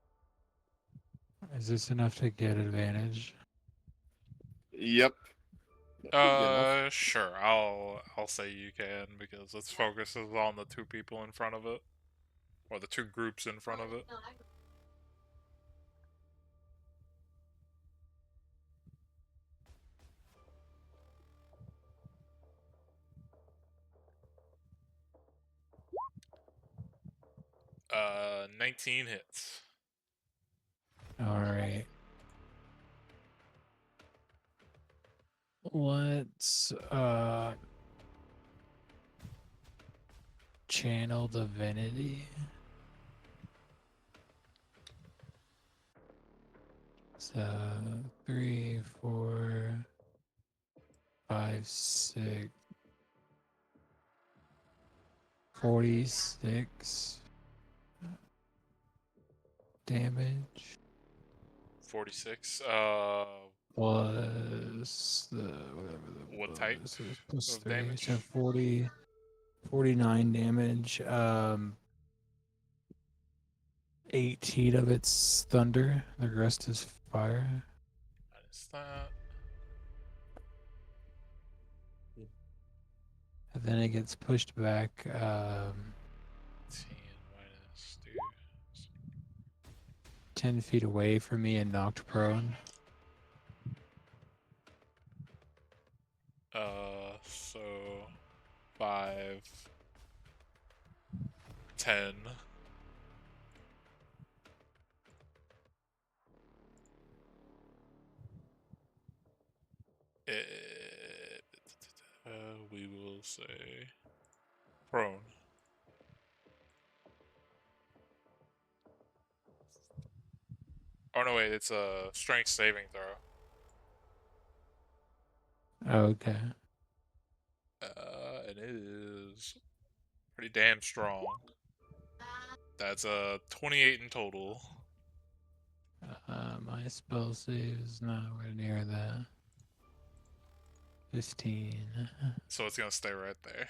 Is this enough to get advantage? Yep. That'd be enough. Sure. I'll say you can because its focus is on the two people in front of it, or the two groups in front of it. 19 hits. Alright. Let's channel divinity. So 3, 4, 5, 6, 46 damage 46. plus the whatever the What type bonus is plus of 3. damage? So 40, 49 damage. 18 of it's thunder. The rest is fire. Minus that. And then it gets pushed back 10 minus 2. 10 feet away from me and knocked prone. So 5, 10. We will say prone. Oh no, wait, it's a strength saving throw. Okay. And it is pretty damn strong. That's a 28 in total. My spell save is nowhere near that. 15. So it's gonna stay right there.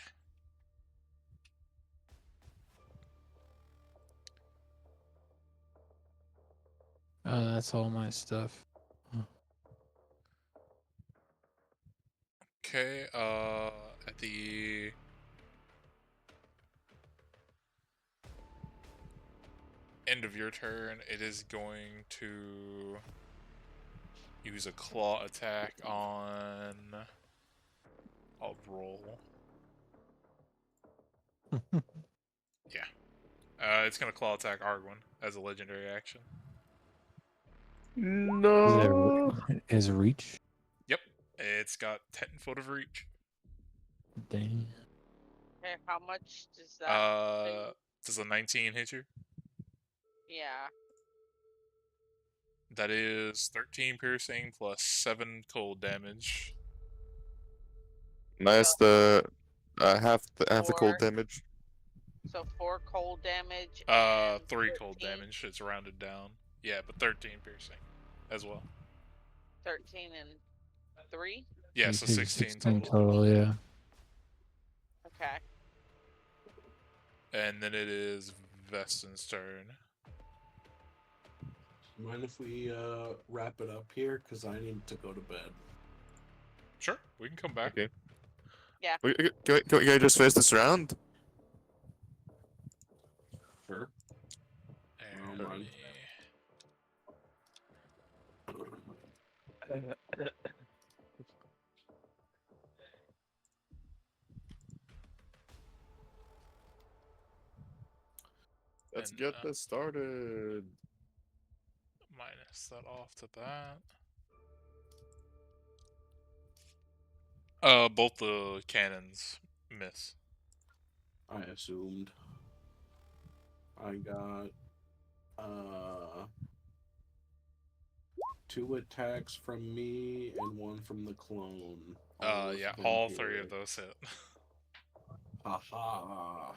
That's all my stuff. Okay, at the end of your turn, it is going to use a claw attack on... I'll roll. Yeah. It's gonna claw attack Arguin as a legendary action. No. Is reach? Yep. It's got 10 foot of reach. Dang. Okay, how much does that do? Does a 19 hit you? Yeah. That is 13 piercing plus 7 cold damage. Minus the half the cold 4. damage. So 4 cold damage and 3 cold 13. damage. It's rounded down. Yeah, but 13 piercing as well. 13 and 3? Yeah, so 16 total. total, yeah. Okay. And then it is Vestin's turn. Mind if we wrap it up here? Because I need to go to bed. Sure, we can come back. Okay. Yeah. Can we just finish this round? Sure. And Oh, man. Let's And, get this started. minus that off to that. Both the cannons miss. I assumed. I got 2 attacks from me and 1 from the clone. All with Yeah, all 3 of vampiric. those hit. Haha.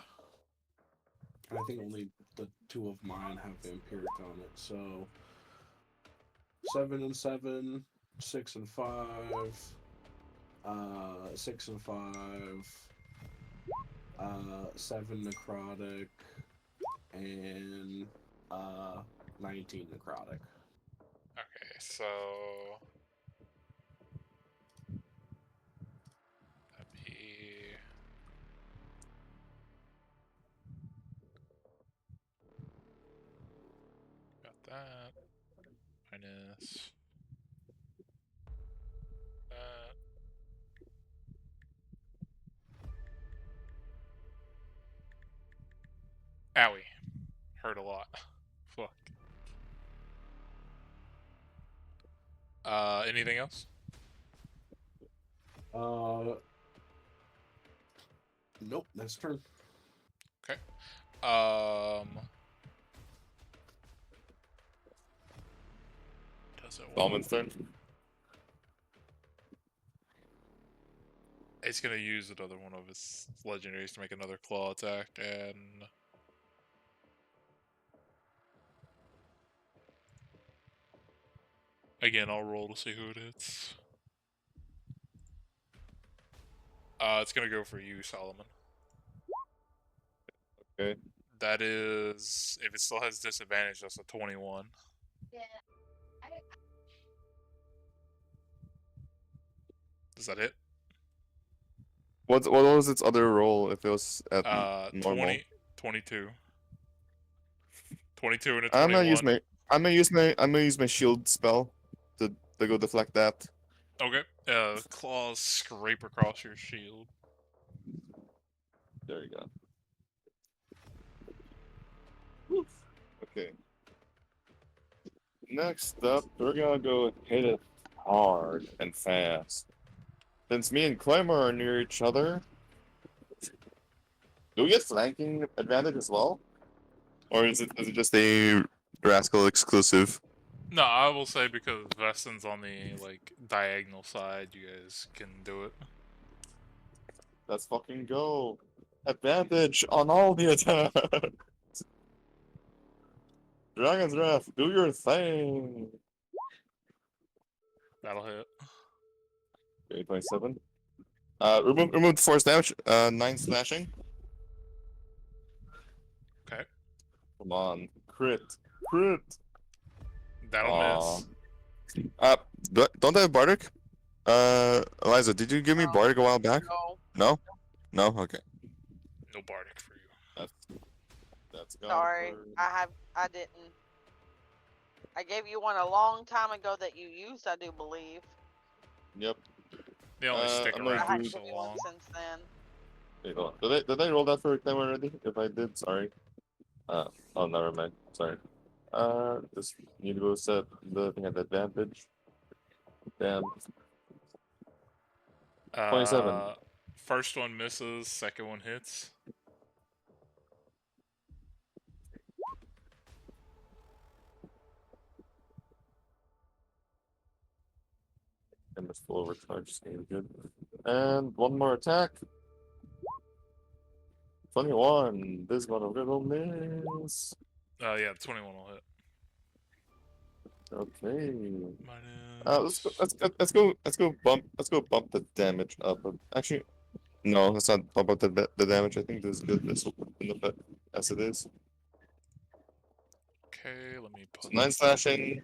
I think only the 2 of mine have vampiric on it, so 7 and 7, 6 and 5, 6 and 5, 7 necrotic, and 19 necrotic. Okay, so that'd be got that minus that. Owie, hurt a lot. Fuck. Anything else? Nope, that's turn. Okay. Does it want? Almond's turn. It's gonna use another one of its legendaries to make another claw attack, and again, I'll roll to see who it hits. It's gonna go for you, Solomon. Okay. That is, if it still has disadvantage, that's a 21. Yeah. Does that hit? What was its other roll if it was at normal? 22. 22 and a I'm gonna 21. use my shield spell to go deflect that. Okay. Claws scrape across your shield. There you go. Woof. Okay. Next up, we're gonna go hit it hard and fast. Since me and Claymore are near each other, do we get flanking advantage as well? Or is it just a Rascal exclusive? No, I will say because Veston's on the like diagonal side, you guys can do it. Let's fucking go. Advantage on all the attacks. Dragon's Wrath, do your thing. That'll hit. Okay, 27. Remove the force damage. 9 slashing. Okay. Come on, crit, crit. That'll Aw. miss. Don't I have Bardic? Eliza, did you give me Bardic a while back? No, No? No? Okay. No Bardic for you. That's gone sorry. for... I didn't. I gave you one a long time ago that you used, I do believe. Yep. They only stick I'm gonna I around haven't for do... so given you one long. since then. Wait, hold on. Did I roll that for a time already? If I did, sorry. Oh, never mind. Sorry. Just need to go set the thing at advantage. Damn. 27. First one misses, second one hits. And it's full overcharge, staying good. And one more attack. 21. This one a little miss. Yeah, 21 will hit. Okay. Minus. Let's go bump the damage up. Actually, no, let's not bump up the damage. I think this is good. This will in effect as it is. Okay, let me So put 9 slashing,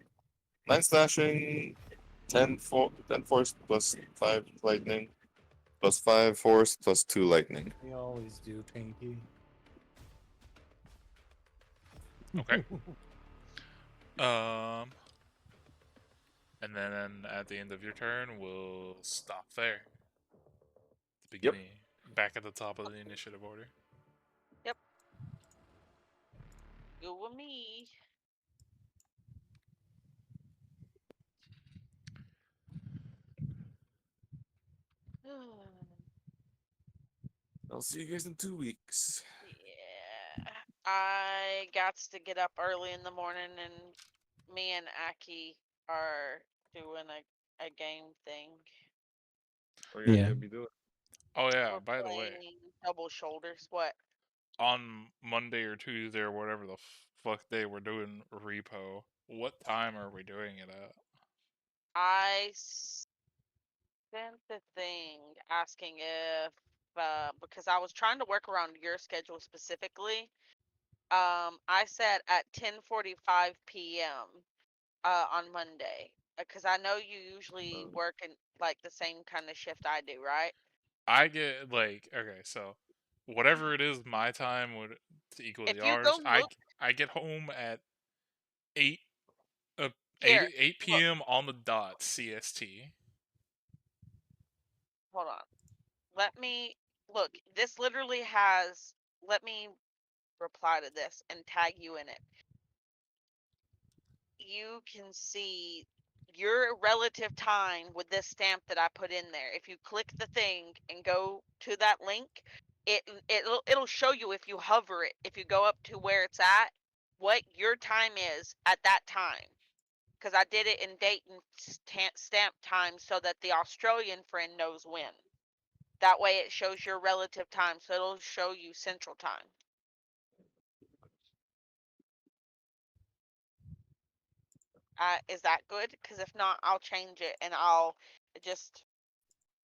10 force plus 5 lightning, plus 5 force plus 2 lightning. We always do, Pinky. Okay. And then at the end of your turn, we'll stop there. The beginning, back at the top of the initiative order. Yep. Good with me. I'll see you guys in 2 weeks. Yeah. I got to get up early in the morning, and me and Aki are doing a game thing. What are you Yeah. gonna be doing? Oh yeah, We're by the way, playing double shoulders. What? on Monday or Tuesday or whatever the fuck day we're doing repo, what time are we doing it at? I sent the thing asking if because I was trying to work around your schedule specifically. I said at 10:45 p.m. On Monday because I know you usually work in like the same kind of shift I do, right? I get like okay, so whatever it is, my time would to equal If you go yours. look I get home at 8 uh, 8 here, 8 look, p.m. on the dot CST. hold on. Let me look. This literally has. Let me reply to this and tag you in it. You can see your relative time with this stamp that I put in there. If you click the thing and go to that link, it'll show you if you hover it, if you go up to where it's at, what your time is at that time. Because I did it in date and stamp time so that the Australian friend knows when. That way it shows your relative time, so it'll show you Central Time. Is that good? Because if not, I'll change it and I'll just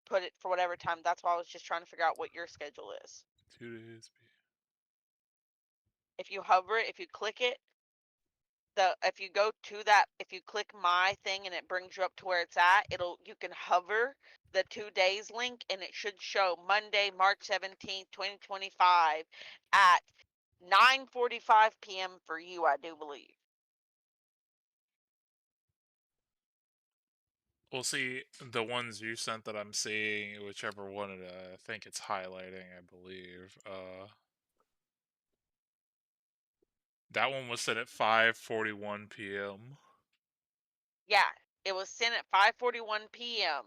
put it for whatever time. That's why I was just trying to figure out what your schedule is. 2 days. If you hover it, if you click it, if you go to that, if you click my thing and it brings you up to where it's at, you can hover the 2 days link and it should show Monday, March 17th, 2025 at 9:45 p.m. for you, I do believe. We'll see the ones you sent that I'm seeing, whichever one I think it's highlighting, I believe. That one was set at 5:41 p.m. Yeah, it was sent at 5:41 p.m.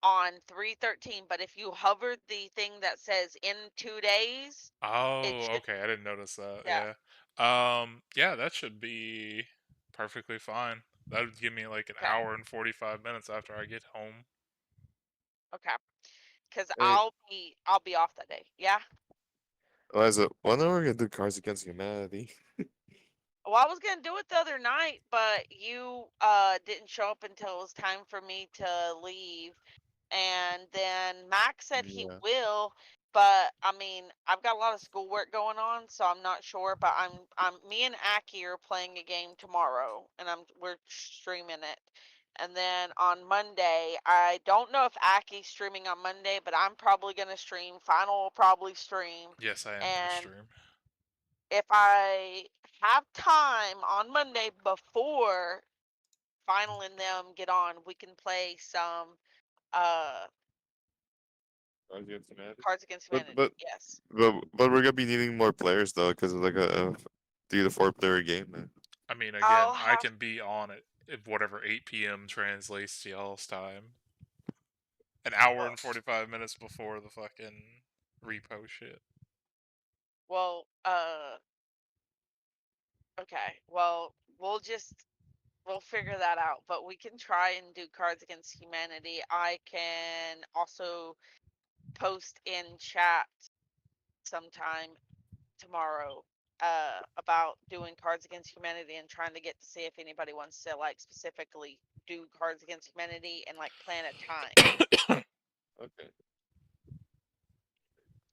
on 3/13, but if you hover the thing that says in 2 days, it Oh, should, okay. I didn't notice that. yeah, Yeah. Yeah, that should be perfectly fine. That would give me like an okay, hour and 45 minutes after I get home. okay. Because Hey, I'll be off that day. Yeah. Eliza, when are we gonna do Cards Against Humanity? Well, I was gonna do it the other night, but you didn't show up until it was time for me to leave. And then Max said he Yeah. will, but I mean, I've got a lot of schoolwork going on, so I'm not sure. But me and Aki are playing a game tomorrow, and we're streaming it. And then on Monday, I don't know if Aki's streaming on Monday, but I'm probably gonna stream. Final will probably stream, Yes, I am going to and stream. if I have time on Monday before Final and them get on, we can play some uh Cards Against Humanity. Cards Against But Humanity. but Yes. but we're gonna be needing more players though, because of like a 3 to 4 player game, man. I mean, again, I'll I have can be on it if whatever 8 p.m. translates to y'all's time. An hour well, and 45 minutes before the fucking repo shit. well, okay. Well, we'll figure that out, but we can try and do Cards Against Humanity. I can also post in chat sometime tomorrow about doing Cards Against Humanity and trying to get to see if anybody wants to like specifically do Cards Against Humanity and like plan a time. Okay.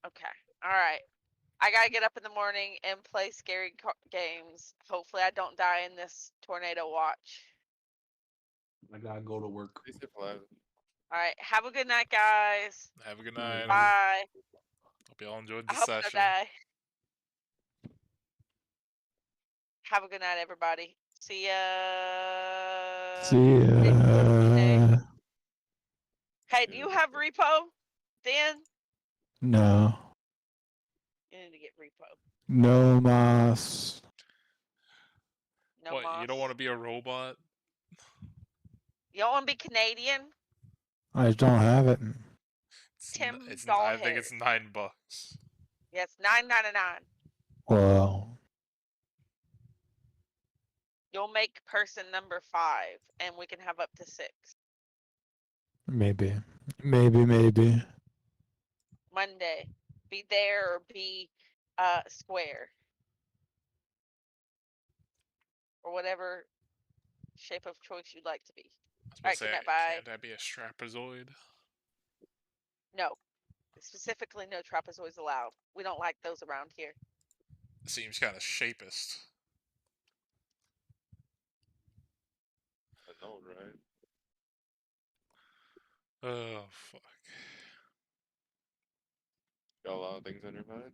Okay. All right. I gotta get up in the morning and play scary games. Hopefully, I don't die in this tornado watch. I gotta go to work. Stay safe, Eliza. All right. Have a good night, guys. Have a good Night, night. guys. Bye. Hope y'all enjoyed I the hope I don't session. die. Have a good night, everybody. See ya. See Tuesday. ya. Hey, do you have repo? Dan? No. You need to get repo. No mas. No What? You don't moss. want to be a robot? You don't want to be Canadian? I just don't have it. Tim I think it's Dollhair. $9. Yes, $9.99. Well, You'll make person number 5, and we can have up to 6. maybe. Maybe. Monday. Be there or be square. Or whatever shape of choice you'd like to be. I was about to Alright, say, kidnap, bye. can't I be a strapazoid? No. Specifically, no trapezoids allowed. We don't like those around here. Seems kind of shapist. I know, right? Oh, fuck. Got a lot of things on your mind.